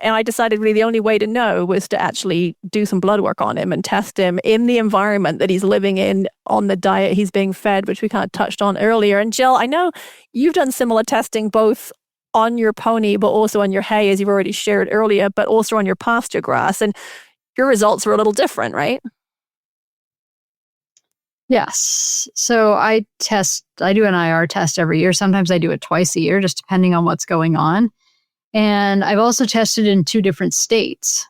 And I decided really the only way to know was to actually do some blood work on him and test him in the environment that he's living in, on the diet he's being fed, which we kind of touched on earlier. And Jill, I know you've done similar testing both on your pony, but also on your hay, as you've already shared earlier, but also on your pasture grass. And your results were a little different, right? Yes. So I do an IR test every year. Sometimes I do it twice a year, just depending on what's going on. And I've also tested in 2 different states.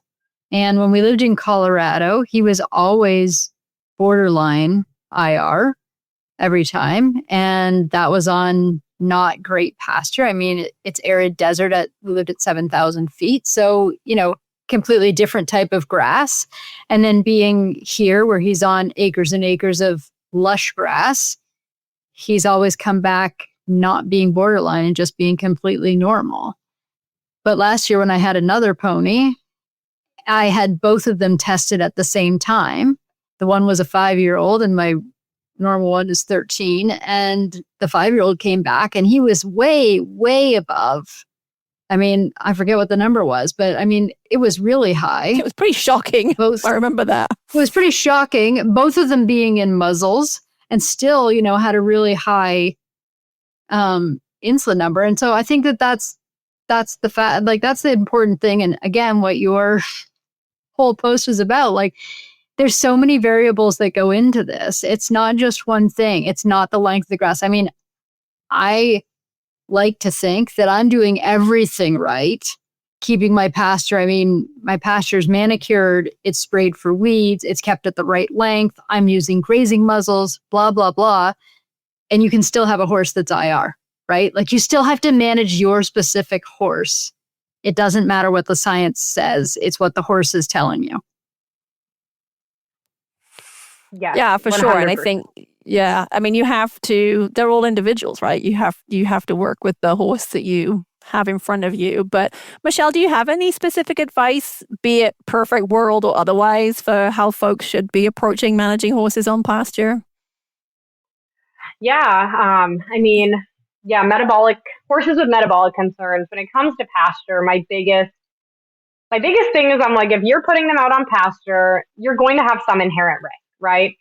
And when we lived in Colorado, he was always borderline IR every time. And that was on not great pasture. I mean, it's arid desert. We lived at 7,000 feet. So, completely different type of grass. And then being here where he's on acres and acres of lush grass, he's always come back not being borderline and just being completely normal. But last year when I had another pony, I had both of them tested at the same time. The one was a 5-year-old and my normal one is 13. And the 5-year-old came back and he was way, way above. I mean, I forget what the number was, but I mean, it was really high. It was pretty shocking. I remember that. It was pretty shocking. Both of them being in muzzles and still, had a really high insulin number. And so I think that's the fact, that's the important thing. And again, what your whole post was about, there's so many variables that go into this. It's not just one thing. It's not the length of the grass. I mean, I like to think that I'm doing everything right, keeping my pasture. I mean, my pasture's manicured, it's sprayed for weeds, it's kept at the right length. I'm using grazing muzzles, blah, blah, blah. And you can still have a horse that's IR. Right? You still have to manage your specific horse. It doesn't matter what the science says. It's what the horse is telling you. Yeah, for 100%. Sure. And I think, I mean, they're all individuals, right? You have to work with the horse that you have in front of you. But Michelle, do you have any specific advice, be it perfect world or otherwise, for how folks should be approaching managing horses on pasture? Yeah. Metabolic horses with metabolic concerns. When it comes to pasture, my biggest thing is I'm like, if you're putting them out on pasture, you're going to have some inherent risk, right?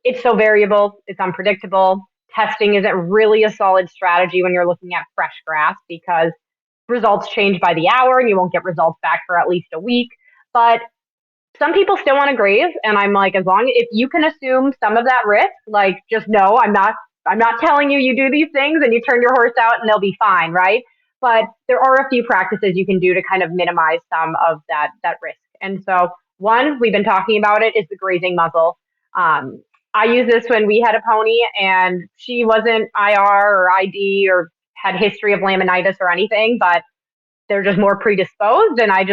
It's so variable, it's unpredictable. Testing isn't really a solid strategy when you're looking at fresh grass because results change by the hour and you won't get results back for at least a week. But some people still want to graze, and I'm like, as long if you can assume some of that risk, like just know I'm not telling you you do these things and you turn your horse out and they'll be fine, right? But there are a few practices you can do to kind of minimize some of that risk. And so one, we've been talking about it, is the grazing muzzle. Um, I used this when we had a pony and she wasn't IR or ID or had history of laminitis or anything, but they're just more predisposed. And I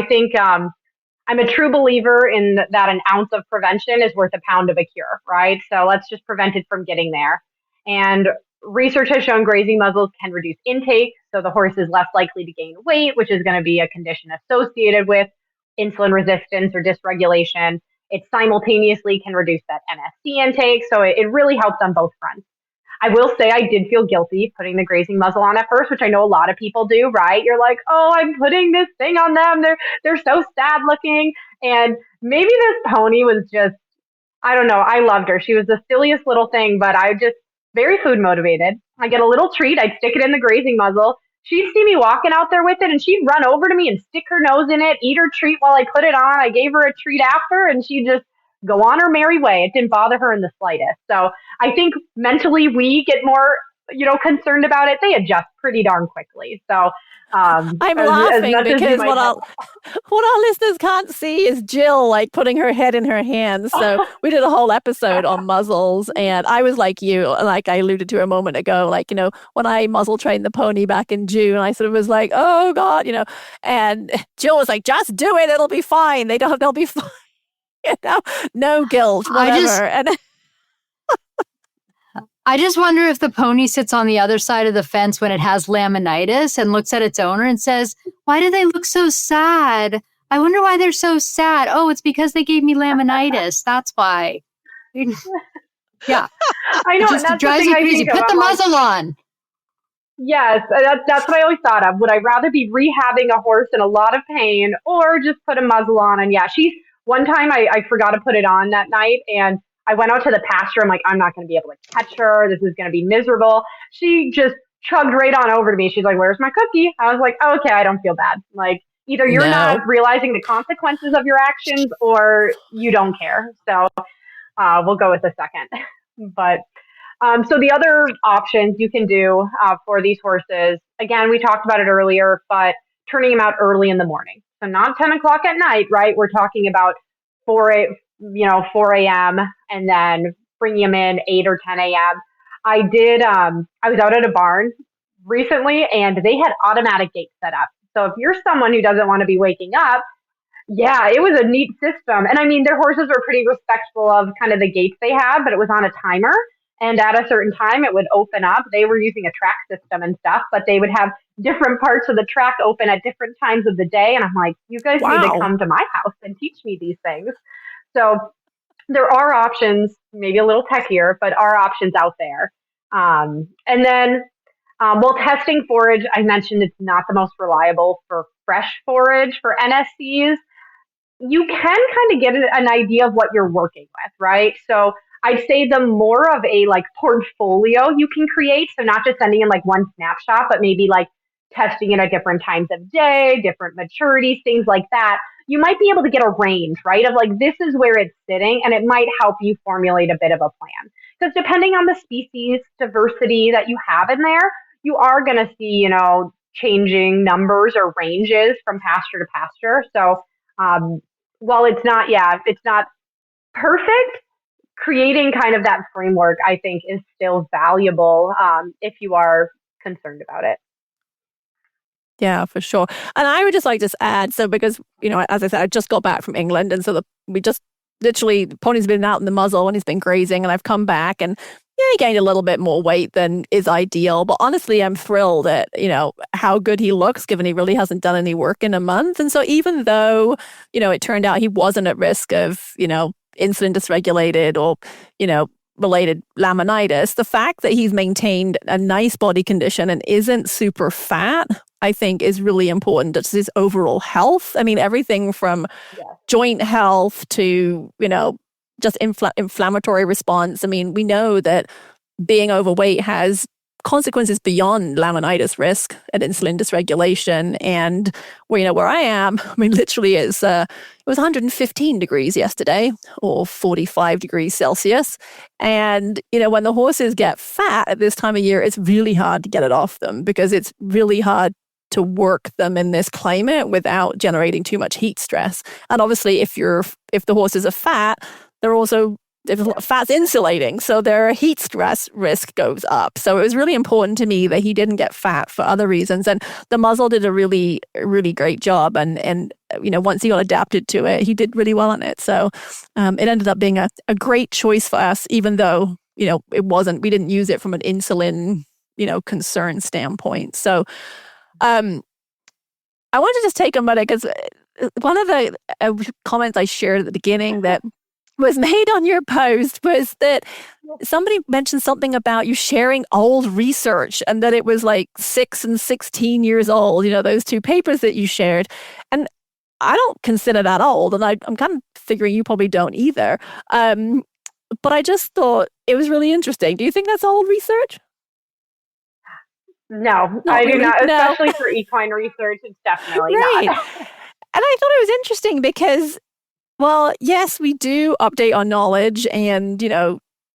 think I'm a true believer in that an ounce of prevention is worth a pound of a cure, right? So let's just prevent it from getting there. And research has shown grazing muzzles can reduce intake, so the horse is less likely to gain weight, which is going to be a condition associated with insulin resistance or dysregulation. It simultaneously can reduce that NSC intake, so it really helps on both fronts. I will say I did feel guilty putting the grazing muzzle on at first, which I know a lot of people do, right? You're like, oh, I'm putting this thing on them. They're so sad looking. And maybe this pony was just, I don't know. I loved her. She was the silliest little thing, but I just very food motivated. I get a little treat. I'd stick it in the grazing muzzle. She'd see me walking out there with it and she'd run over to me and stick her nose in it, eat her treat while I put it on. I gave her a treat after and she'd just go on her merry way. It didn't bother her in the slightest. So I think mentally we get more, concerned about it. They adjust pretty darn quickly. So I'm laughing because what our listeners can't see is Jill like putting her head in her hands. So we did a whole episode on muzzles, and I was like you, like I alluded to a moment ago, like, when I muzzle trained the pony back in June, I sort of was like, oh God, and Jill was like, just do it. It'll be fine. They'll be fine. No guilt, whatever. I just wonder if the pony sits on the other side of the fence when it has laminitis and looks at its owner and says, why do they look so sad? I wonder why they're so sad. Oh, it's because they gave me laminitis. That's why. Yeah. I know. It drives me crazy. Put the muzzle on. Yes, that's what I always thought of. Would I rather be rehabbing a horse in a lot of pain or just put a muzzle on? And yeah, one time I forgot to put it on that night and I went out to the pasture. I'm like, I'm not going to be able to catch her. This is going to be miserable. She just chugged right on over to me. She's like, where's my cookie? I was like, oh, okay, I don't feel bad. Like, either you're not realizing the consequences of your actions or you don't care. So we'll go with the second. But so the other options you can do for these horses, again, we talked about it earlier, but turning them out early in the morning. So not 10 o'clock at night, right? We're talking about 4 a.m. and then bringing them in 8 or 10 a.m. I was out at a barn recently and they had automatic gates set up. So if you're someone who doesn't want to be waking up, yeah, it was a neat system. And I mean, their horses were pretty respectful of kind of the gates they had, but it was on a timer. And at a certain time, it would open up. They were using a track system and stuff, but they would have different parts of the track open at different times of the day. And I'm like, you guys need to come to my house and teach me these things. So there are options, maybe a little techier, but are options out there. And then testing forage, I mentioned it's not the most reliable for fresh forage for NSCs. You can kind of get an idea of what you're working with, right? So I'd say the more of a like portfolio you can create, so not just sending in like one snapshot, but maybe like testing it at different times of day, different maturities, things like that, you might be able to get a range, right? Of like, this is where it's sitting, and it might help you formulate a bit of a plan. Because depending on the species diversity that you have in there, you are going to see, changing numbers or ranges from pasture to pasture. So while it's not perfect, creating kind of that framework, I think, is still valuable if you are concerned about it. Yeah, for sure. And I would just like to add, so because, as I said, I just got back from England. And so we just literally, the pony's been out in the muzzle and he's been grazing and I've come back and he gained a little bit more weight than is ideal. But honestly, I'm thrilled at, how good he looks, given he really hasn't done any work in a month. And so even though, it turned out he wasn't at risk of, insulin dysregulated or, related laminitis, the fact that he's maintained a nice body condition and isn't super fat, I think is really important to his overall health. I mean, everything from joint health to, just inflammatory response. I mean, we know that being overweight has consequences beyond laminitis risk and insulin dysregulation. And where I am, I mean, literally it was 115 degrees yesterday, or 45 degrees Celsius. And, when the horses get fat at this time of year, it's really hard to get it off them, because it's really hard to work them in this climate without generating too much heat stress. And obviously, if the horses are fat, fat's insulating, so their heat stress risk goes up. So it was really important to me that he didn't get fat for other reasons. And the muzzle did a really, really great job. And once he got adapted to it, he did really well on it. So it ended up being a great choice for us, even though, it wasn't, we didn't use it from an insulin, concern standpoint. So I want to just take a minute, because one of the comments I shared at the beginning that was made on your post was that somebody mentioned something about you sharing old research, and that it was like 6 and 16 years old, those two papers that you shared. And I don't consider that old, and I'm kind of figuring you probably don't either. But I just thought it was really interesting. Do you think that's old research? No, Not I really. do not, No. especially for equine research. It's definitely Right. not. And I thought it was interesting because, well, yes, we do update our knowledge and,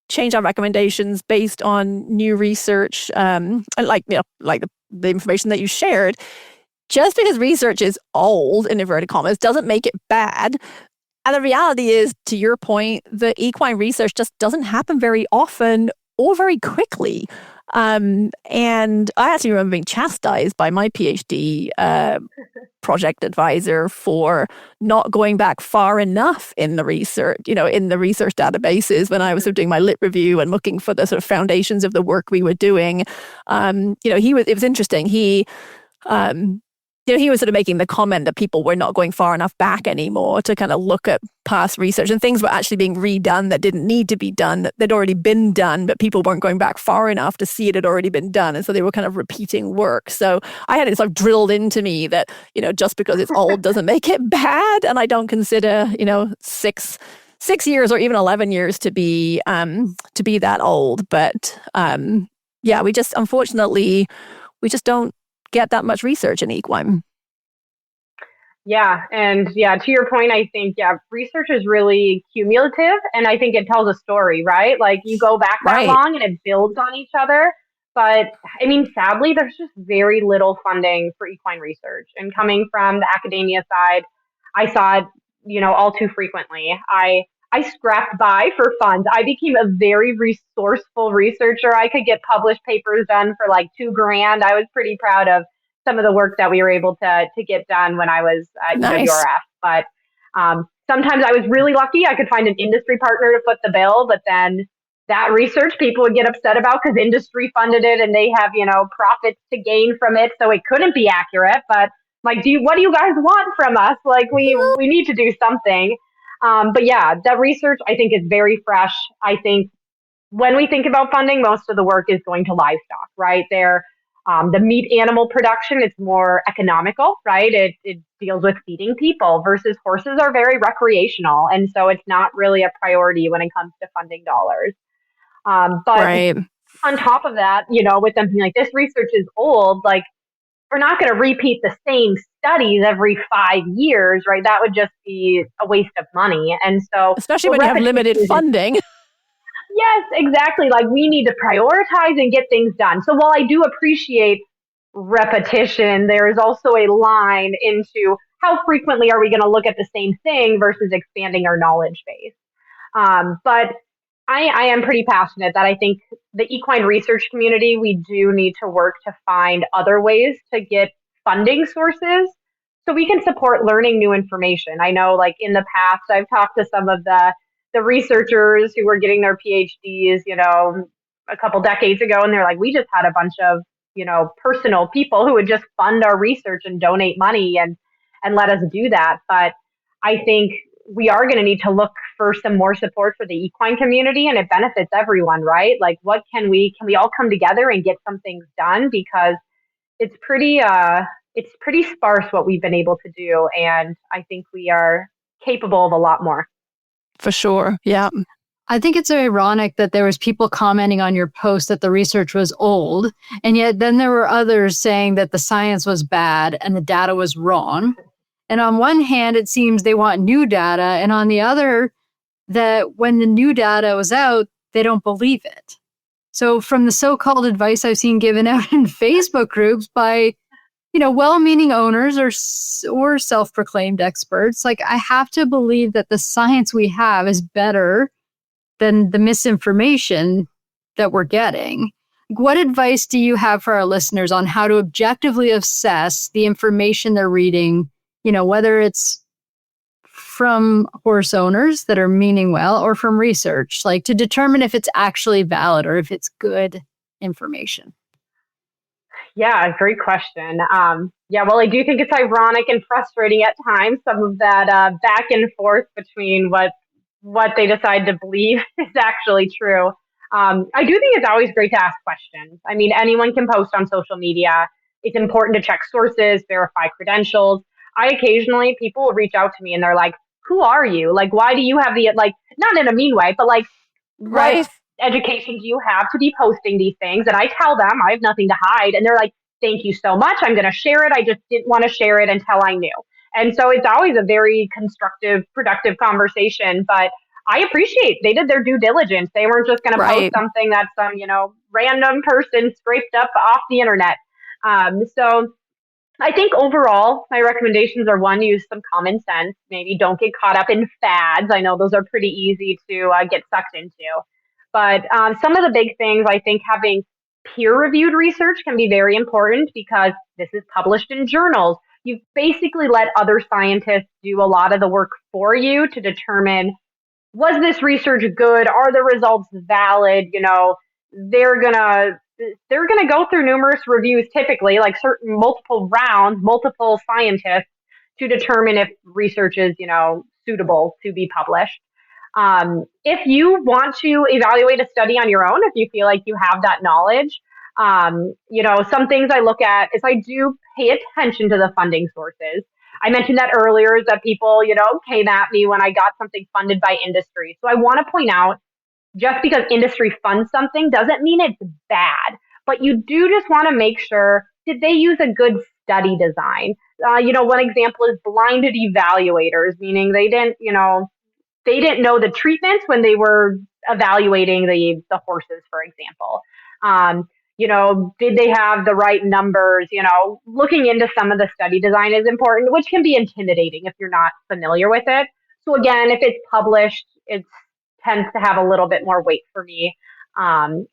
change our recommendations based on new research, like the information that you shared. Just because research is old, in inverted commas, doesn't make it bad. And the reality is, to your point, the equine research just doesn't happen very often or very quickly. And I actually remember being chastised by my PhD project advisor for not going back far enough in the research, in the research databases when I was sort of doing my lit review and looking for the sort of foundations of the work we were doing. It was interesting. He was sort of making the comment that people were not going far enough back anymore to kind of look at past research, and things were actually being redone that didn't need to be done, that they'd already been done, but people weren't going back far enough to see it had already been done. And so they were kind of repeating work. So I had it sort of drilled into me that, just because it's old doesn't make it bad. And I don't consider, 6 years or even 11 years to be that old. But we just, unfortunately, we just don't get that much research in equine. Yeah. And to your point, I think, research is really cumulative, and I think it tells a story, right? Like, you go back that long and it builds on each other. But I mean, sadly, there's just very little funding for equine research. And coming from the academia side, I saw it, all too frequently. I scrapped by for funds. I became a very resourceful researcher. I could get published papers done for like $2,000. I was pretty proud of some of the work that we were able to get done when I was at EWRF. But sometimes I was really lucky. I could find an industry partner to foot the bill, but then that research people would get upset about because industry funded it and they have, profits to gain from it. So it couldn't be accurate. But like, what do you guys want from us? Like, we need to do something. But that research, I think, is very fresh. I think when we think about funding, most of the work is going to livestock, right? The meat animal production, it's more economical, right? It deals with feeding people, versus horses are very recreational. And so it's not really a priority when it comes to funding dollars. But on top of that, with something like this, research is old, like, we're not going to repeat the same studies every 5 years, right? That would just be a waste of money. And so, especially when you have limited funding. Yes, exactly. Like, we need to prioritize and get things done. So while I do appreciate repetition, there is also a line into how frequently are we going to look at the same thing versus expanding our knowledge base. But I am pretty passionate that I think the equine research community, we do need to work to find other ways to get funding sources so we can support learning new information. I know, like, in the past, I've talked to some of the researchers who were getting their PhDs, a couple decades ago, and they're like, we just had a bunch of, personal people who would just fund our research and donate money and let us do that. But I think we are going to need to look for some more support for the equine community, and it benefits everyone, right? Like, what can we all come together and get some things done? Because it's pretty sparse what we've been able to do. And I think we are capable of a lot more. For sure. Yeah. I think it's ironic that there was people commenting on your post that the research was old, and yet then there were others saying that the science was bad and the data was wrong. And on one hand, it seems they want new data, and on the other, that when the new data was out, they don't believe it. So from the so-called advice I've seen given out in Facebook groups by, well-meaning owners or self-proclaimed experts, like, I have to believe that the science we have is better than the misinformation that we're getting. What advice do you have for our listeners on how to objectively assess the information they're reading, whether it's from horse owners that are meaning well or from research, like to determine if it's actually valid or if it's good information? Yeah, great question. Well, I do think it's ironic and frustrating at times, some of that back and forth between what they decide to believe is actually true. I do think it's always great to ask questions. I mean, anyone can post on social media. It's important to check sources, verify credentials. People will reach out to me and they're like, who are you? Like, why do you have not in a mean way, but like, Right. what education do you have to be posting these things? And I tell them I have nothing to hide. And they're like, thank you so much. I'm going to share it. I just didn't want to share it until I knew. And so it's always a very constructive, productive conversation. But I appreciate they did their due diligence. They weren't just going to post something that some, random person scraped up off the internet. So I think overall, my recommendations are: one, use some common sense. Maybe don't get caught up in fads. I know those are pretty easy to get sucked into. But some of the big things, I think having peer-reviewed research can be very important because this is published in journals. You've basically let other scientists do a lot of the work for you to determine, was this research good? Are the results valid? They're gonna go through numerous reviews, typically, like certain multiple rounds, multiple scientists, to determine if research is, suitable to be published. If you want to evaluate a study on your own, if you feel like you have that knowledge, some things I look at is I do pay attention to the funding sources. I mentioned that earlier, is that people, came at me when I got something funded by industry. So I want to point out, just because industry funds something doesn't mean it's bad, but you do just want to make sure, did they use a good study design? One example is blinded evaluators, meaning they didn't know the treatments when they were evaluating the horses, for example. Did they have the right numbers? Looking into some of the study design is important, which can be intimidating if you're not familiar with it. So again, if it's published, it tends to have a little bit more weight for me.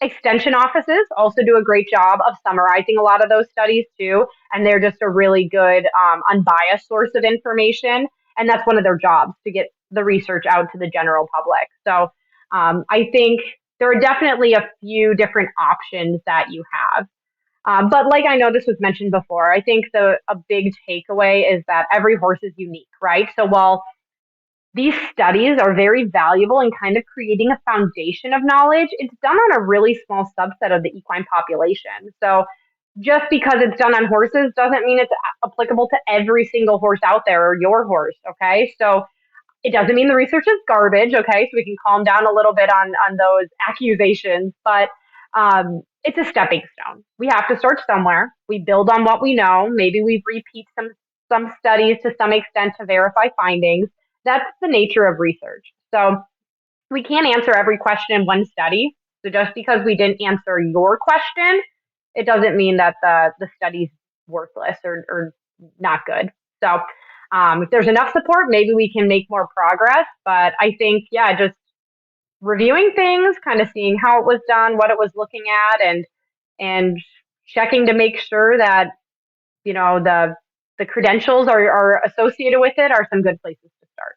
Extension offices also do a great job of summarizing a lot of those studies too, and they're just a really good unbiased source of information. And that's one of their jobs, to get the research out to the general public. So I think there are definitely a few different options that you have. But like, I know this was mentioned before, I think a big takeaway is that every horse is unique, right? So while these studies are very valuable in kind of creating a foundation of knowledge, it's done on a really small subset of the equine population. So just because it's done on horses doesn't mean it's applicable to every single horse out there, or your horse, okay? So it doesn't mean the research is garbage, okay? So we can calm down a little bit on those accusations, but it's a stepping stone. We have to start somewhere. We build on what we know. Maybe we repeat some studies to some extent to verify findings. That's the nature of research. So we can't answer every question in one study. So just because we didn't answer your question, it doesn't mean that the study's worthless or not good. So if there's enough support, maybe we can make more progress. But I think, just reviewing things, kind of seeing how it was done, what it was looking at, and checking to make sure that, the credentials are associated with it are some good places to start.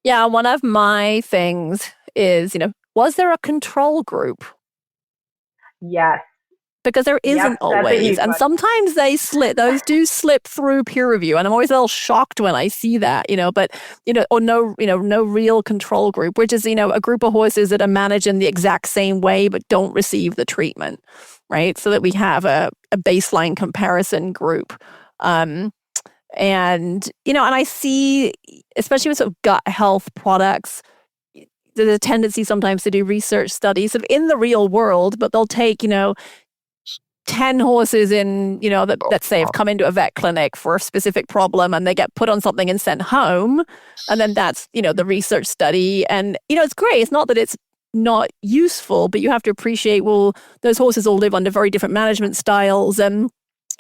Yeah, one of my things is, was there a control group? Yes. Because there isn't always. And sometimes those do slip through peer review. And I'm always a little shocked when I see that, or no real control group, which is, a group of horses that are managed in the exact same way, but don't receive the treatment, right? So that we have a baseline comparison group. And I see, especially with sort of gut health products, there's a tendency sometimes to do research studies sort of in the real world, but they'll take, 10 horses in, that let's say have come into a vet clinic for a specific problem, and they get put on something and sent home. And then that's, the research study. And, it's great. It's not that it's not useful, but you have to appreciate, well, those horses all live under very different management styles and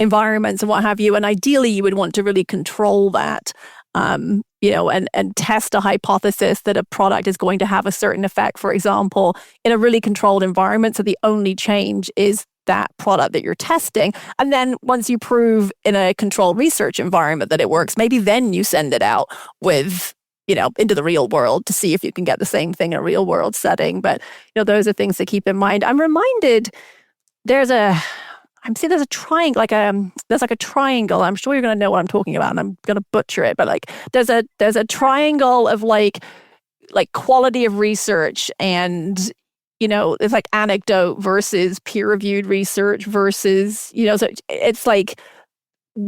environments and what have you. And ideally, you would want to really control that, and test a hypothesis that a product is going to have a certain effect, for example, in a really controlled environment. So the only change is that product that you're testing. And then once you prove in a controlled research environment that it works, maybe then you send it out with, into the real world to see if you can get the same thing in a real world setting. But, those are things to keep in mind. I'm reminded there's a triangle, there's like a triangle. I'm sure you're going to know what I'm talking about, and I'm going to butcher it. But there's a triangle of like quality of research, and it's like anecdote versus peer-reviewed research versus, so it's like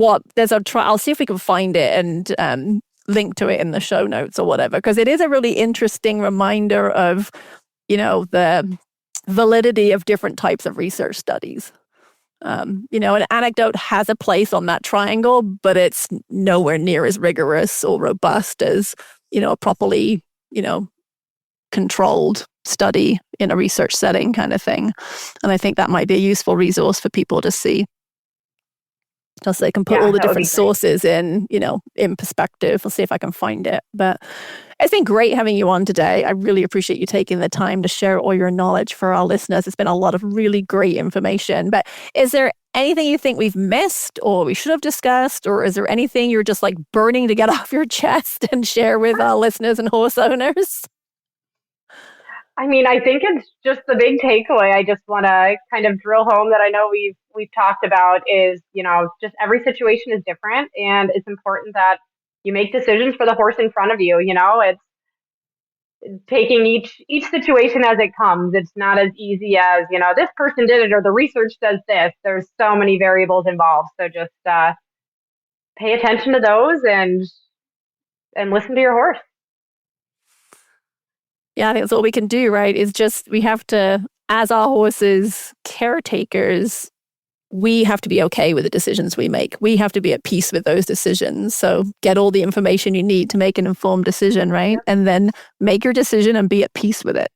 I'll see if we can find it and link to it in the show notes or whatever, because it is a really interesting reminder of, the validity of different types of research studies. An anecdote has a place on that triangle, but it's nowhere near as rigorous or robust as, a properly, controlled study in a research setting kind of thing. And I think that might be a useful resource for people to see. Just so they can put all the different sources in perspective. I'll see if I can find it. But it's been great having you on today. I really appreciate you taking the time to share all your knowledge for our listeners. It's been a lot of really great information. But is there anything you think we've missed or we should have discussed? Or is there anything you're just burning to get off your chest and share with our listeners and horse owners? I think it's just the big takeaway. I just want to kind of drill home that I know we've talked about is, just every situation is different, and it's important that you make decisions for the horse in front of you. It's taking each situation as it comes. It's not as easy as, this person did it or the research says this. There's so many variables involved. So just pay attention to those and listen to your horse. Yeah, I think that's all we can do, right? Is just we have to, as our horses' caretakers, we have to be okay with the decisions we make. We have to be at peace with those decisions. So get all the information you need to make an informed decision, right? Yep. And then make your decision and be at peace with it.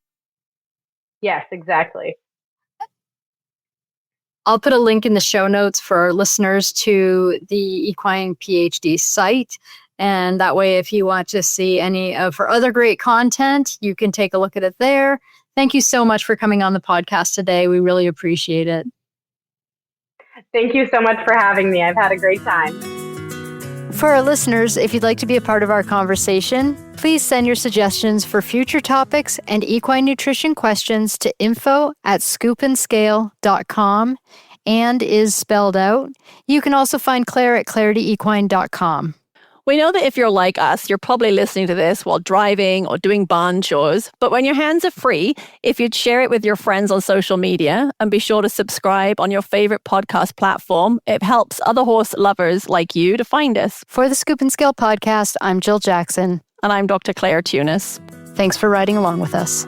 Yes, exactly. I'll put a link in the show notes for our listeners to the Equine PhD site. And that way, if you want to see any of her other great content, you can take a look at it there. Thank you so much for coming on the podcast today. We really appreciate it. Thank you so much for having me. I've had a great time. For our listeners, if you'd like to be a part of our conversation, please send your suggestions for future topics and equine nutrition questions to info@scoopandscale.com and is spelled out. You can also find Claire at clarityequine.com. We know that if you're like us, you're probably listening to this while driving or doing barn chores. But when your hands are free, if you'd share it with your friends on social media and be sure to subscribe on your favorite podcast platform, it helps other horse lovers like you to find us. For the Scoop and Scale podcast, I'm Jill Jackson. And I'm Dr. Claire Tunis. Thanks for riding along with us.